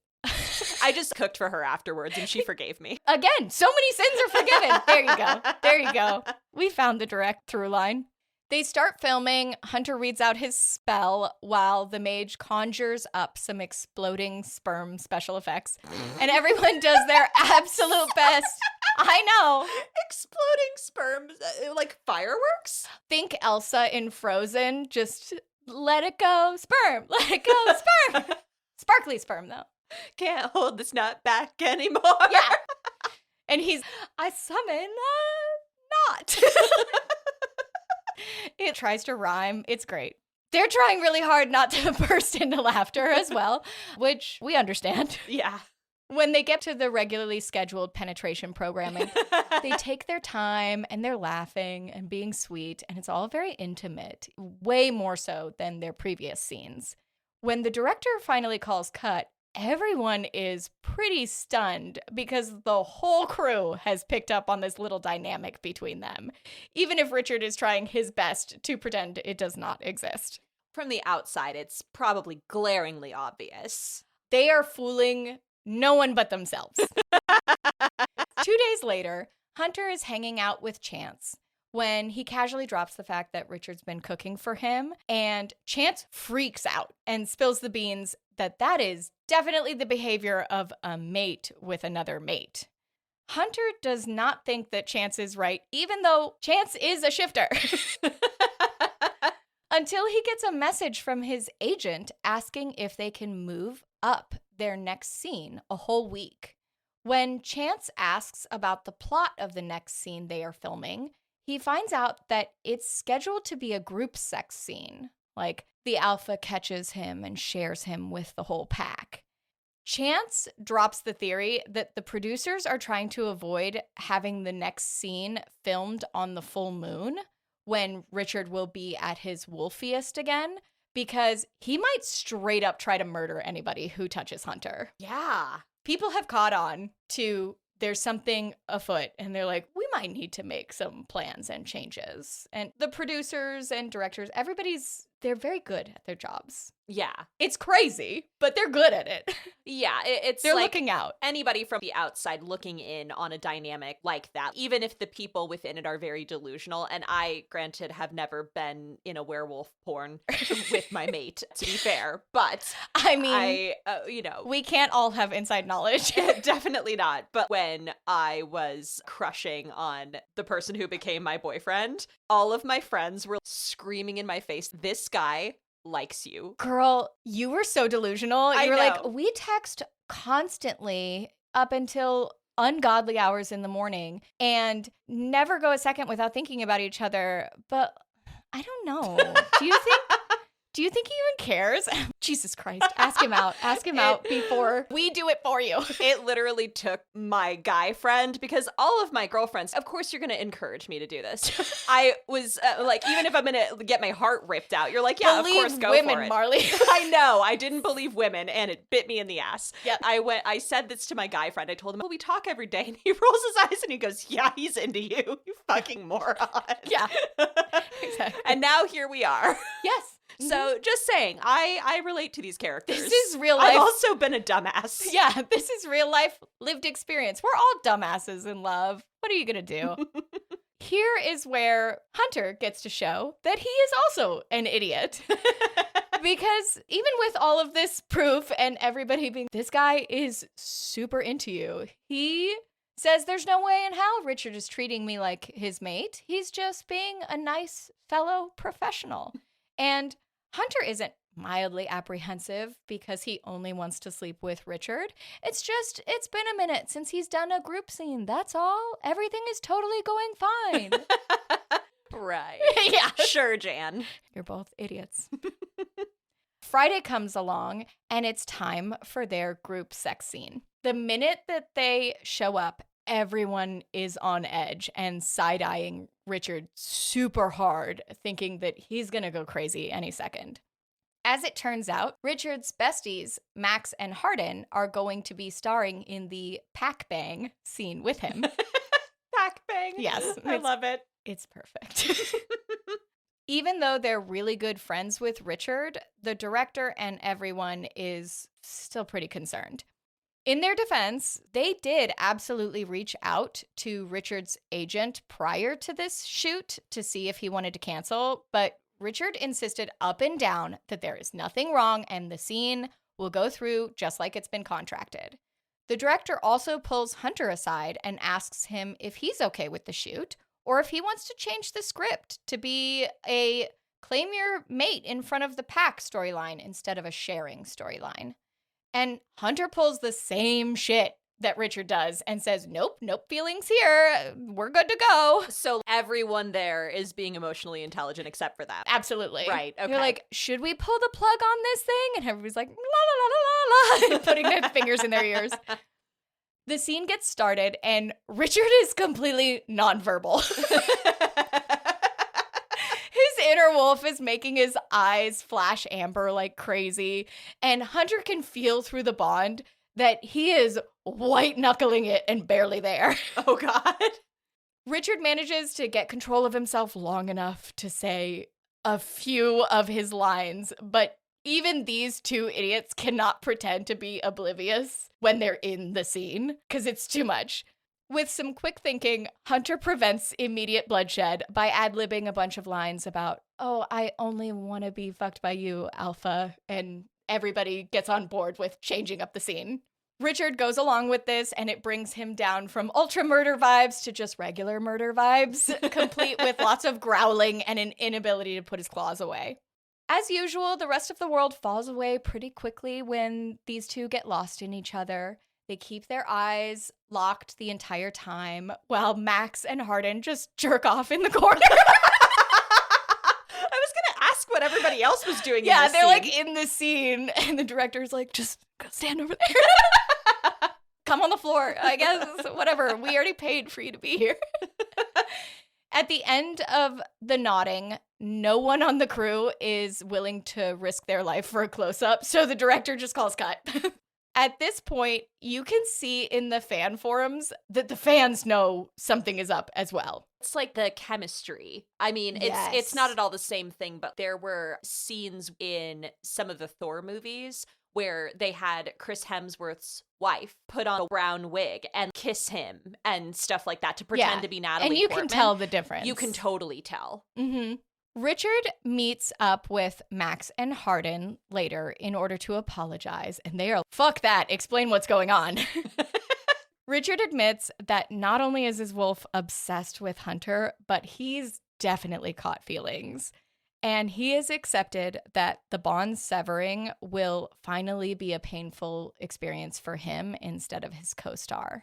I just cooked for her afterwards and she forgave me. Again, so many sins are forgiven. There you go. We found the direct through line. They start filming. Hunter reads out his spell while the mage conjures up some exploding sperm special effects. And everyone does their absolute best. I know. Exploding sperm, like fireworks? Think Elsa in Frozen. Just let it go, sperm. Let it go, sperm. Sparkly sperm, though. Can't hold this nut back anymore. Yeah. And I summon a knot. It tries to rhyme. It's great. They're trying really hard not to burst into laughter as well, which we understand. Yeah. When they get to the regularly scheduled penetration programming, they take their time and they're laughing and being sweet, and it's all very intimate, way more so than their previous scenes. When the director finally calls cut, everyone is pretty stunned because the whole crew has picked up on this little dynamic between them, even if Richard is trying his best to pretend it does not exist. From the outside, it's probably glaringly obvious. They are fooling no one but themselves. 2 days later, Hunter is hanging out with Chance when he casually drops the fact that Richard's been cooking for him, and Chance freaks out and spills the beans that is definitely the behavior of a mate with another mate. Hunter does not think that Chance is right, even though Chance is a shifter. Until he gets a message from his agent asking if they can move up their next scene a whole week. When Chance asks about the plot of the next scene they are filming, he finds out that it's scheduled to be a group sex scene. Like, the alpha catches him and shares him with the whole pack. Chance drops the theory that the producers are trying to avoid having the next scene filmed on the full moon when Richard will be at his wolfiest again, because he might straight up try to murder anybody who touches Hunter. Yeah. People have caught on to there's something afoot, and they're like, we might need to make some plans and changes. And the producers and directors, they're very good at their jobs. Yeah. It's crazy, but they're good at it. Yeah, they're like looking out. Anybody from the outside looking in on a dynamic like that, even if the people within it are very delusional. And I, granted, have never been in a werewolf porn with my mate, to be fair. But I mean, we can't all have inside knowledge. Definitely not. But when I was crushing on the person who became my boyfriend, all of my friends were screaming in my face, this guy likes you. Girl, you were so delusional. You were know. like, we text constantly up until ungodly hours in the morning and never go a second without thinking about each other. But I don't know. Do you think he even cares? Jesus Christ. Ask him out. Ask him out before we do it for you. It literally took my guy friend, because all of my girlfriends, of course you're going to encourage me to do this. I was like, even if I'm going to get my heart ripped out, you're like, yeah, believe of course, go women, for it. Marley. I know. I didn't believe women, and it bit me in the ass. Yeah. I said this to my guy friend. I told him, well, we talk every day. And he rolls his eyes and he goes, yeah, he's into you, you fucking moron. Yeah. Exactly. And now here we are. Yes. So just saying, I relate to these characters. This is real life. I've also been a dumbass. Yeah, this is real life lived experience. We're all dumbasses in love. What are you going to do? Here is where Hunter gets to show that he is also an idiot. Because even with all of this proof and everybody being, this guy is super into you. He says there's no way in hell Richard is treating me like his mate. He's just being a nice fellow professional. And Hunter isn't mildly apprehensive because he only wants to sleep with Richard. It's been a minute since he's done a group scene. That's all. Everything is totally going fine. Right. Yeah. Sure, Jan. You're both idiots. Friday comes along, and it's time for their group sex scene. The minute that they show up, everyone is on edge and side-eyeing Richard super hard, thinking that he's going to go crazy any second. As it turns out, Richard's besties, Max and Hardin, are going to be starring in the pack bang scene with him. Pack bang? Yes. I love it. It's perfect. Even though they're really good friends with Richard, the director and everyone is still pretty concerned. In their defense, they did absolutely reach out to Richard's agent prior to this shoot to see if he wanted to cancel, but Richard insisted up and down that there is nothing wrong and the scene will go through just like it's been contracted. The director also pulls Hunter aside and asks him if he's okay with the shoot or if he wants to change the script to be a claim your mate in front of the pack storyline instead of a sharing storyline. And Hunter pulls the same shit that Richard does and says, nope, feelings here. We're good to go. So everyone there is being emotionally intelligent except for that. Absolutely. Right, okay. You're like, should we pull the plug on this thing? And everybody's like, la, la, la, la, la, putting their fingers in their ears. The scene gets started and Richard is completely nonverbal. His inner wolf is making his eyes flash amber like crazy, and Hunter can feel through the bond that he is white-knuckling it and barely there. Oh, God. Richard manages to get control of himself long enough to say a few of his lines, but even these two idiots cannot pretend to be oblivious when they're in the scene, because it's too much. With some quick thinking, Hunter prevents immediate bloodshed by ad-libbing a bunch of lines about, oh, I only want to be fucked by you, Alpha, and everybody gets on board with changing up the scene. Richard goes along with this, and it brings him down from ultra murder vibes to just regular murder vibes, complete with lots of growling and an inability to put his claws away. As usual, the rest of the world falls away pretty quickly when these two get lost in each other. They keep their eyes locked the entire time while Max and Hardin just jerk off in the corner. I was going to ask what everybody else was doing in this they're scene. like in the scene, and the director's like, just go stand over there. Come on the floor, I guess, whatever. We already paid for you to be here. At the end of the nodding, no one on the crew is willing to risk their life for a close-up, so the director just calls cut. At this point, you can see in the fan forums that the fans know something is up as well. It's like the chemistry. I mean, Yes. it's not at all the same thing, but there were scenes in some of the Thor movies where they had Chris Hemsworth's wife put on a brown wig and kiss him and stuff like that to pretend to be Natalie And you Portman. can tell the difference. You can totally tell. Mm-hmm. Richard meets up with Max and Hardin later in order to apologize, and they are, fuck that, explain what's going on. Richard admits that not only is his wolf obsessed with Hunter, but he's definitely caught feelings. And he has accepted that the bond severing will finally be a painful experience for him instead of his co-star.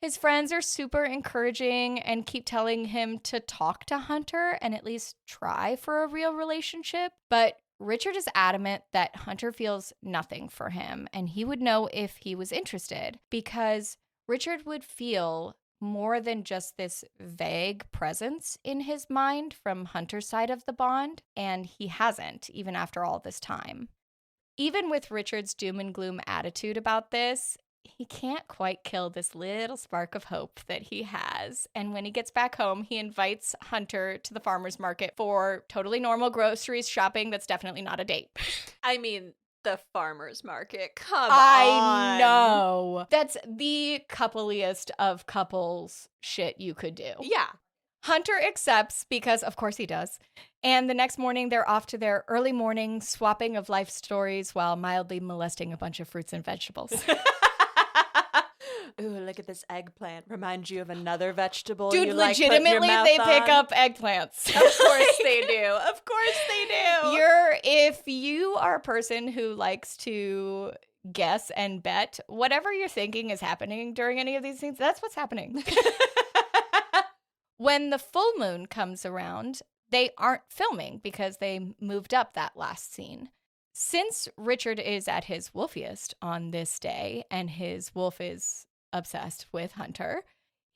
His friends are super encouraging and keep telling him to talk to Hunter and at least try for a real relationship. But Richard is adamant that Hunter feels nothing for him, and he would know if he was interested, because Richard would feel more than just this vague presence in his mind from Hunter's side of the bond, and he hasn't, even after all this time. Even with Richard's doom and gloom attitude about this, he can't quite kill this little spark of hope that he has. And when he gets back home, he invites Hunter to the farmer's market for totally normal groceries shopping that's definitely not a date. I mean, the farmer's market. Come on. I know. That's the coupliest of couples shit you could do. Yeah. Hunter accepts because, of course, he does. And the next morning, they're off to their early morning swapping of life stories while mildly molesting a bunch of fruits and vegetables. Ooh, look at this eggplant. Reminds you of another vegetable. Dude, you like putting your legitimately, mouth they pick on? up eggplants. Of course they do. Of course they do. If you are a person who likes to guess and bet, whatever you're thinking is happening during any of these things, that's what's happening. When the full moon comes around, they aren't filming because they moved up that last scene. Since Richard is at his wolfiest on this day and his wolf is obsessed with Hunter,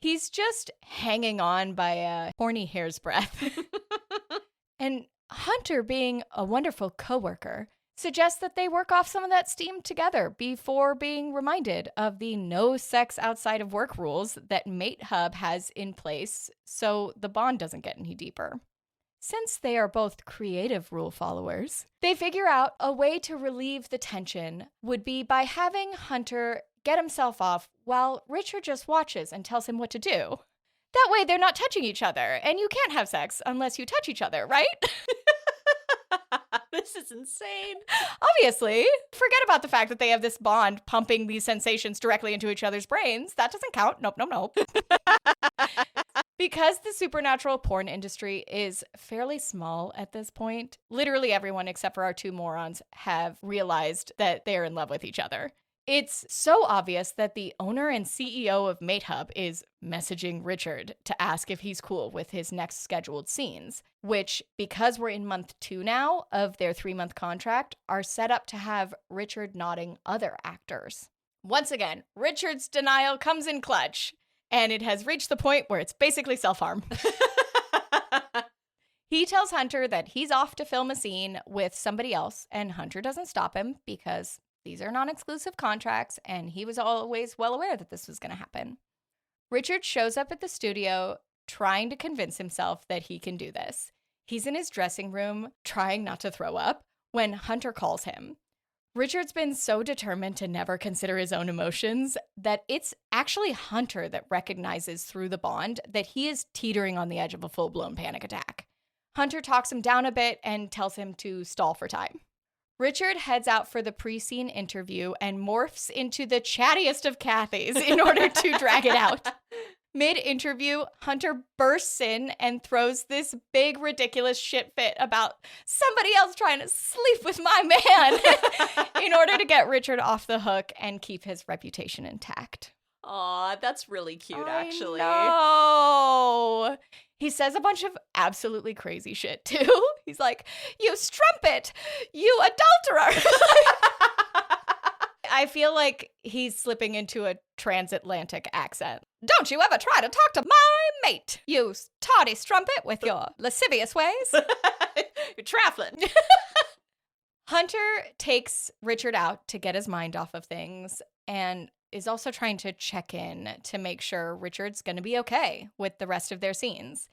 he's just hanging on by a horny hair's breadth. And Hunter, being a wonderful coworker, suggests that they work off some of that steam together before being reminded of the no sex outside of work rules that MateHub has in place so the bond doesn't get any deeper. Since they are both creative rule followers, they figure out a way to relieve the tension would be by having Hunter get himself off while Richard just watches and tells him what to do. That way they're not touching each other, and you can't have sex unless you touch each other, right? This is insane. Obviously. Forget about the fact that they have this bond pumping these sensations directly into each other's brains. That doesn't count. Nope. Because the supernatural porn industry is fairly small at this point, literally everyone except for our two morons have realized that they're in love with each other. It's so obvious that the owner and CEO of MateHub is messaging Richard to ask if he's cool with his next scheduled scenes, which, because we're in month 2 now of their 3-month contract, are set up to have Richard nodding other actors. Once again, Richard's denial comes in clutch, and it has reached the point where it's basically self-harm. He tells Hunter that he's off to film a scene with somebody else, and Hunter doesn't stop him because these are non-exclusive contracts, and he was always well aware that this was going to happen. Richard shows up at the studio trying to convince himself that he can do this. He's in his dressing room trying not to throw up when Hunter calls him. Richard's been so determined to never consider his own emotions that it's actually Hunter that recognizes through the bond that he is teetering on the edge of a full-blown panic attack. Hunter talks him down a bit and tells him to stall for time. Richard heads out for the pre-scene interview and morphs into the chattiest of Cathys in order to drag it out. Mid-interview, Hunter bursts in and throws this big, ridiculous shit fit about somebody else trying to sleep with my man in order to get Richard off the hook and keep his reputation intact. Aw, that's really cute, actually. No, he says a bunch of absolutely crazy shit, too. He's like, you strumpet, you adulterer. I feel like he's slipping into a transatlantic accent. Don't you ever try to talk to my mate, you tardy strumpet with your lascivious ways. You're trifling. Hunter takes Richard out to get his mind off of things and is also trying to check in to make sure Richard's going to be okay with the rest of their scenes.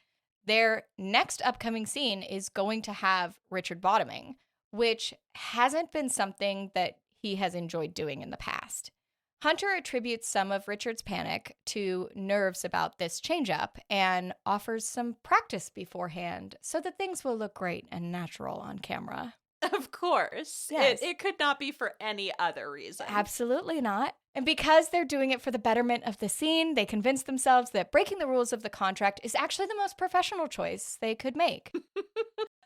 Their next upcoming scene is going to have Richard bottoming, which hasn't been something that he has enjoyed doing in the past. Hunter attributes some of Richard's panic to nerves about this change-up and offers some practice beforehand so that things will look great and natural on camera. Of course. Yes. It could not be for any other reason. Absolutely not. And because they're doing it for the betterment of the scene, they convince themselves that breaking the rules of the contract is actually the most professional choice they could make.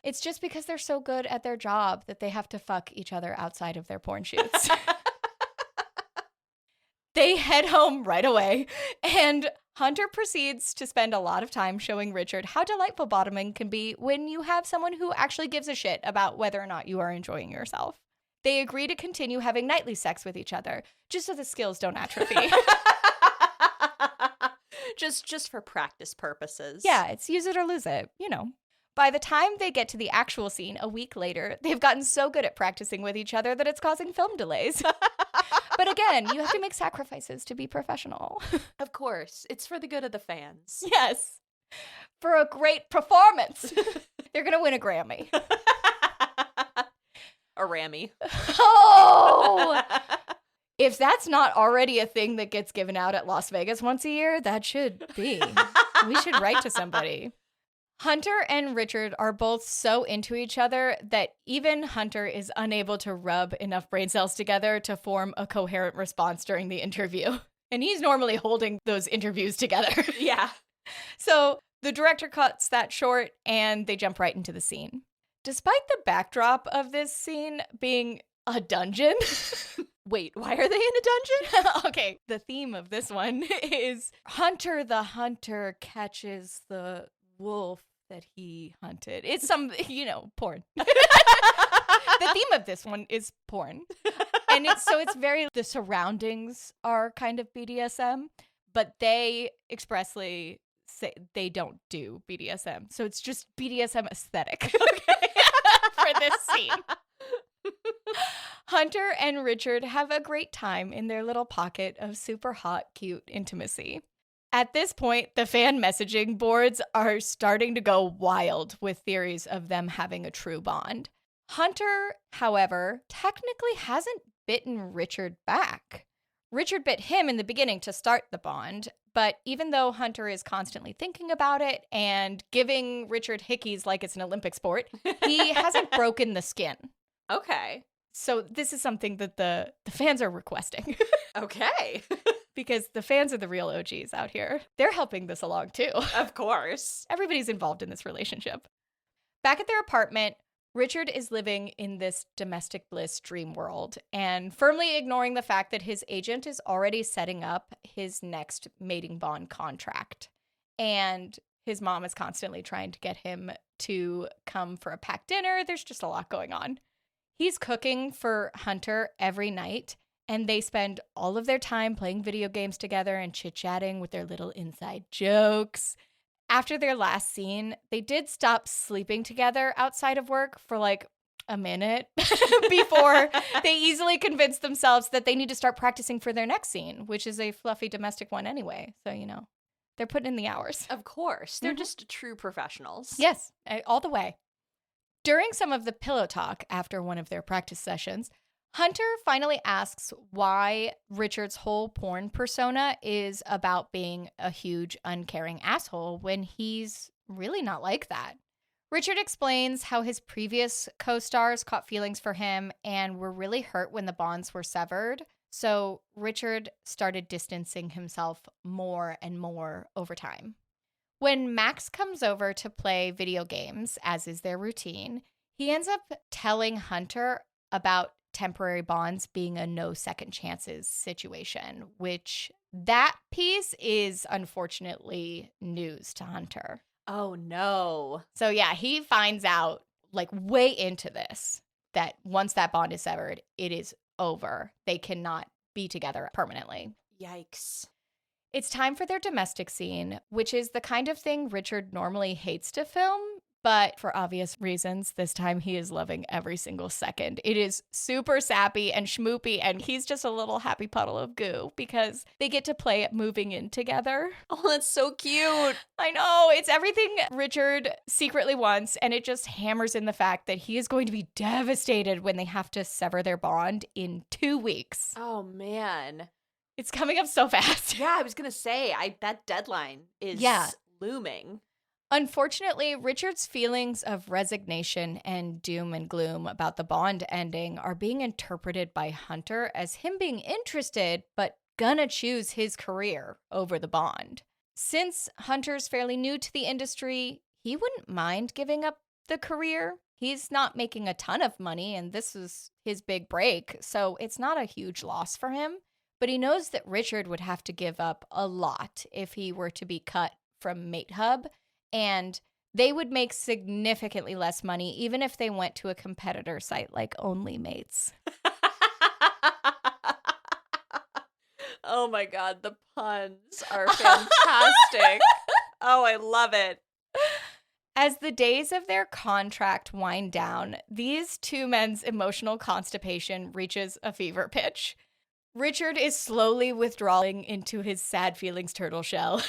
It's just because they're so good at their job that they have to fuck each other outside of their porn shoots. They head home right away, and Hunter proceeds to spend a lot of time showing Richard how delightful bottoming can be when you have someone who actually gives a shit about whether or not you are enjoying yourself. They agree to continue having nightly sex with each other, just so the skills don't atrophy. just for practice purposes. Yeah, it's use it or lose it, you know. By the time they get to the actual scene a week later, they've gotten so good at practicing with each other that it's causing film delays. But again, you have to make sacrifices to be professional. Of course. It's for the good of the fans. Yes. For a great performance. They're going to win a Grammy. A Rammy. Oh! If that's not already a thing that gets given out at Las Vegas once a year, that should be. We should write to somebody. Hunter and Richard are both so into each other that even Hunter is unable to rub enough brain cells together to form a coherent response during the interview. And he's normally holding those interviews together. Yeah. So the director cuts that short and they jump right into the scene. Despite the backdrop of this scene being a dungeon. Wait, why are they in a dungeon? Okay, the theme of this one is Hunter the Hunter catches the wolf that he hunted. It's some, porn. The theme of this one is porn. And it's very, the surroundings are kind of BDSM, but they expressly say they don't do BDSM. So it's just BDSM aesthetic. Okay. For this scene. Hunter and Richard have a great time in their little pocket of super hot, cute intimacy. At this point, the fan messaging boards are starting to go wild with theories of them having a true bond. Hunter, however, technically hasn't bitten Richard back. Richard bit him in the beginning to start the bond, but even though Hunter is constantly thinking about it and giving Richard hickeys like it's an Olympic sport, he hasn't broken the skin. Okay. So this is something that the fans are requesting. Okay. Because the fans are the real OGs out here. They're helping this along too. Of course. Everybody's involved in this relationship. Back at their apartment, Richard is living in this domestic bliss dream world and firmly ignoring the fact that his agent is already setting up his next mating bond contract. And his mom is constantly trying to get him to come for a packed dinner. There's just a lot going on. He's cooking for Hunter every night, and they spend all of their time playing video games together and chit-chatting with their little inside jokes. After their last scene, they did stop sleeping together outside of work for like a minute before they easily convinced themselves that they need to start practicing for their next scene, which is a fluffy domestic one anyway. So, they're putting in the hours. Of course. They're just true professionals. Yes, all the way. During some of the pillow talk after one of their practice sessions, Hunter finally asks why Richard's whole porn persona is about being a huge, uncaring asshole when he's really not like that. Richard explains how his previous co-stars caught feelings for him and were really hurt when the bonds were severed. So Richard started distancing himself more and more over time. When Max comes over to play video games, as is their routine, he ends up telling Hunter about temporary bonds being a no second chances situation, which that piece is unfortunately news to Hunter. Oh, no. So yeah, he finds out like way into this that once that bond is severed, it is over. They cannot be together permanently. Yikes. It's time for their domestic scene, which is the kind of thing Richard normally hates to film, but for obvious reasons, this time he is loving every single second. It is super sappy and schmoopy, and he's just a little happy puddle of goo because they get to play at moving in together. Oh, that's so cute. I know. It's everything Richard secretly wants, and it just hammers in the fact that he is going to be devastated when they have to sever their bond in 2 weeks. Oh, man. It's coming up so fast. Yeah, I was going to say, that deadline is looming. Unfortunately, Richard's feelings of resignation and doom and gloom about the bond ending are being interpreted by Hunter as him being interested, but gonna choose his career over the bond. Since Hunter's fairly new to the industry, he wouldn't mind giving up the career. He's not making a ton of money, and this is his big break, so it's not a huge loss for him. But he knows that Richard would have to give up a lot if he were to be cut from MateHub, and they would make significantly less money even if they went to a competitor site like Only Mates. Oh my God, the puns are fantastic. Oh, I love it. As the days of their contract wind down, these two men's emotional constipation reaches a fever pitch. Richard is slowly withdrawing into his sad feelings turtle shell.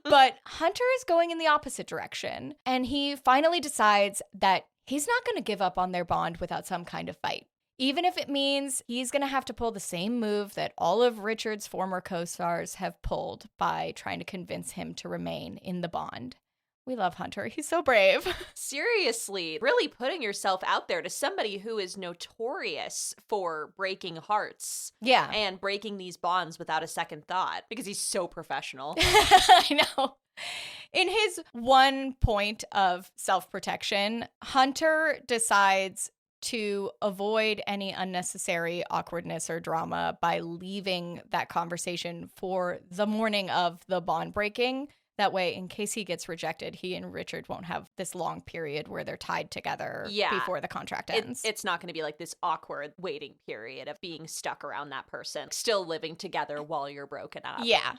But Hunter is going in the opposite direction, and he finally decides that he's not going to give up on their bond without some kind of fight. Even if it means he's going to have to pull the same move that all of Richard's former co-stars have pulled by trying to convince him to remain in the bond. We love Hunter. He's so brave. Seriously, really putting yourself out there to somebody who is notorious for breaking hearts. Yeah. And breaking these bonds without a second thought because he's so professional. I know. In his one point of self-protection, Hunter decides to avoid any unnecessary awkwardness or drama by leaving that conversation for the morning of the bond breaking. That way, in case he gets rejected, he and Richard won't have this long period where they're tied together before the contract ends. It's not going to be like this awkward waiting period of being stuck around that person, still living together while you're broken up. Yeah.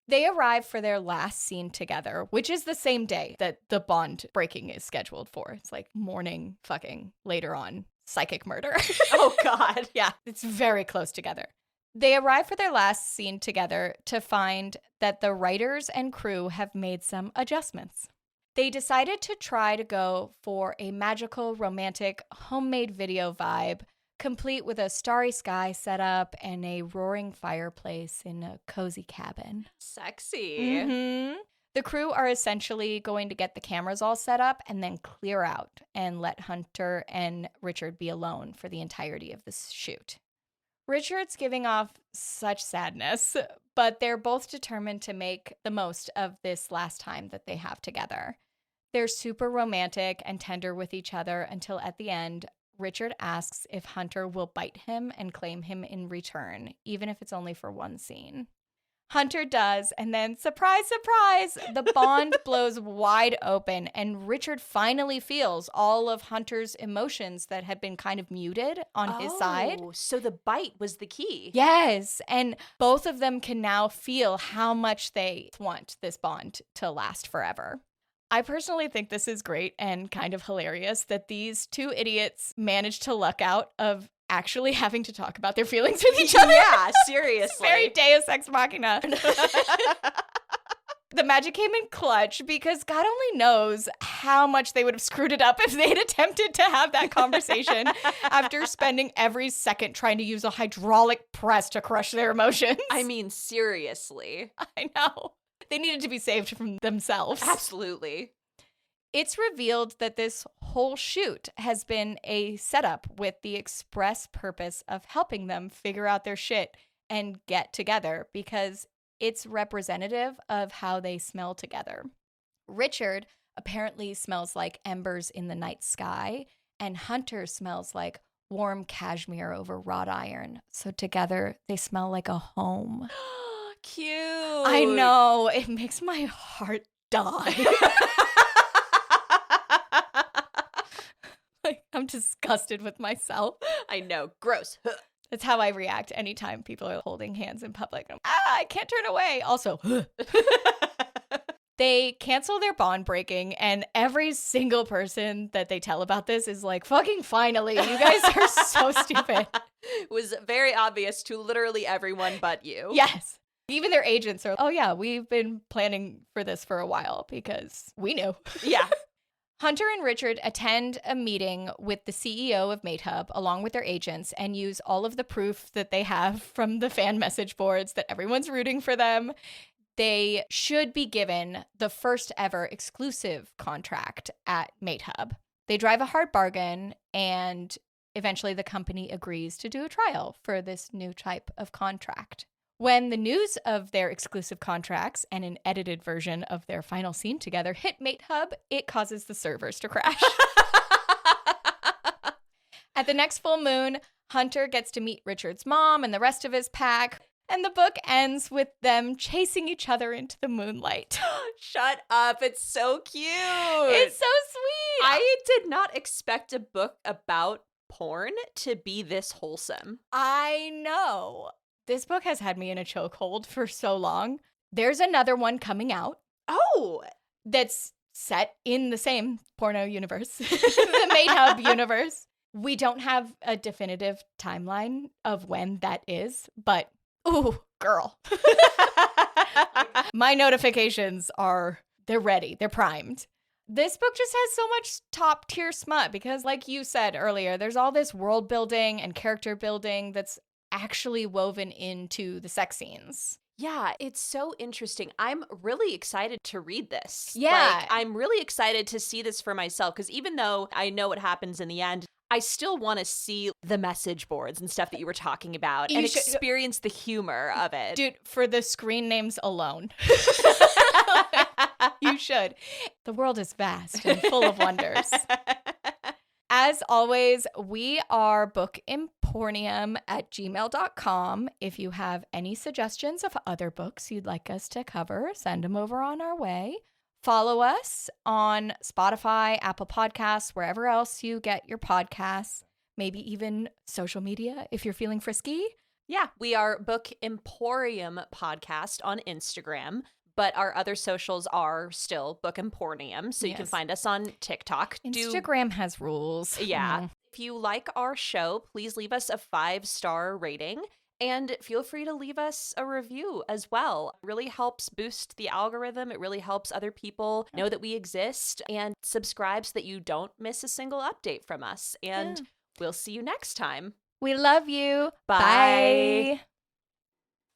They arrive for their last scene together, which is the same day that the bond breaking is scheduled for. It's like morning fucking later on psychic murder. Oh, God. Yeah, it's very close together. They arrive for their last scene together to find that the writers and crew have made some adjustments. They decided to try to go for a magical, romantic, homemade video vibe, complete with a starry sky setup and a roaring fireplace in a cozy cabin. Sexy. Mm-hmm. The crew are essentially going to get the cameras all set up and then clear out and let Hunter and Richard be alone for the entirety of this shoot. Richard's giving off such sadness, but they're both determined to make the most of this last time that they have together. They're super romantic and tender with each other until at the end, Richard asks if Hunter will bite him and claim him in return, even if it's only for one scene. Hunter does, and then surprise, surprise, the bond blows wide open, and Richard finally feels all of Hunter's emotions that had been kind of muted on his side. Oh, so the bite was the key. Yes, and both of them can now feel how much they want this bond to last forever. I personally think this is great and kind of hilarious that these two idiots managed to luck out of actually having to talk about their feelings with each other. Yeah, seriously. Very Deus Ex Machina. The magic came in clutch because God only knows how much they would have screwed it up if they'd attempted to have that conversation after spending every second trying to use a hydraulic press to crush their emotions. I mean, seriously. I know. They needed to be saved from themselves. Absolutely. It's revealed that this whole shoot has been a setup with the express purpose of helping them figure out their shit and get together because it's representative of how they smell together. Richard apparently smells like embers in the night sky, and Hunter smells like warm cashmere over wrought iron. So together they smell like a home. Cute. I know. It makes my heart die. Like, I'm disgusted with myself. I know. Gross. That's how I react anytime people are holding hands in public. I can't turn away. Also, they cancel their bond breaking, and every single person that they tell about this is like, fucking finally, you guys are so stupid. It was very obvious to literally everyone but you. Yes. Even their agents are, oh yeah, we've been planning for this for a while because we knew. Yeah. Hunter and Richard attend a meeting with the CEO of MateHub along with their agents and use all of the proof that they have from the fan message boards that everyone's rooting for them. They should be given the first ever exclusive contract at MateHub. They drive a hard bargain, and eventually the company agrees to do a trial for this new type of contract. When the news of their exclusive contracts and an edited version of their final scene together hit MateHub, it causes the servers to crash. At the next full moon, Hunter gets to meet Richard's mom and the rest of his pack, and the book ends with them chasing each other into the moonlight. Shut up. It's so cute. It's so sweet. I did not expect a book about porn to be this wholesome. I know. This book has had me in a chokehold for so long. There's another one coming out. Oh! That's set in the same porno universe, the MateHub universe. We don't have a definitive timeline of when that is, but ooh, girl. My notifications they're ready. They're primed. This book just has so much top tier smut because, like you said earlier, there's all this world building and character building that's actually woven into the sex scenes. Yeah, it's so interesting. I'm really excited to read this. Yeah. Like, I'm really excited to see this for myself because even though I know what happens in the end, I still want to see the message boards and stuff that you were talking about and experience the humor of it. Dude, for the screen names alone. You should. The world is vast and full of wonders. As always, we are Book Empornium at gmail.com. If you have any suggestions of other books you'd like us to cover, send them over on our way. Follow us on Spotify, Apple Podcasts, wherever else you get your podcasts, maybe even social media if you're feeling frisky. Yeah, we are Book Emporium Podcast on Instagram. But our other socials are still Book Empornium, so you can find us on TikTok. Instagram has rules. Yeah. If you like our show, please leave us a 5-star rating. And feel free to leave us a review as well. It really helps boost the algorithm. It really helps other people know that we exist. And subscribe so that you don't miss a single update from us. And we'll see you next time. We love you. Bye. Bye.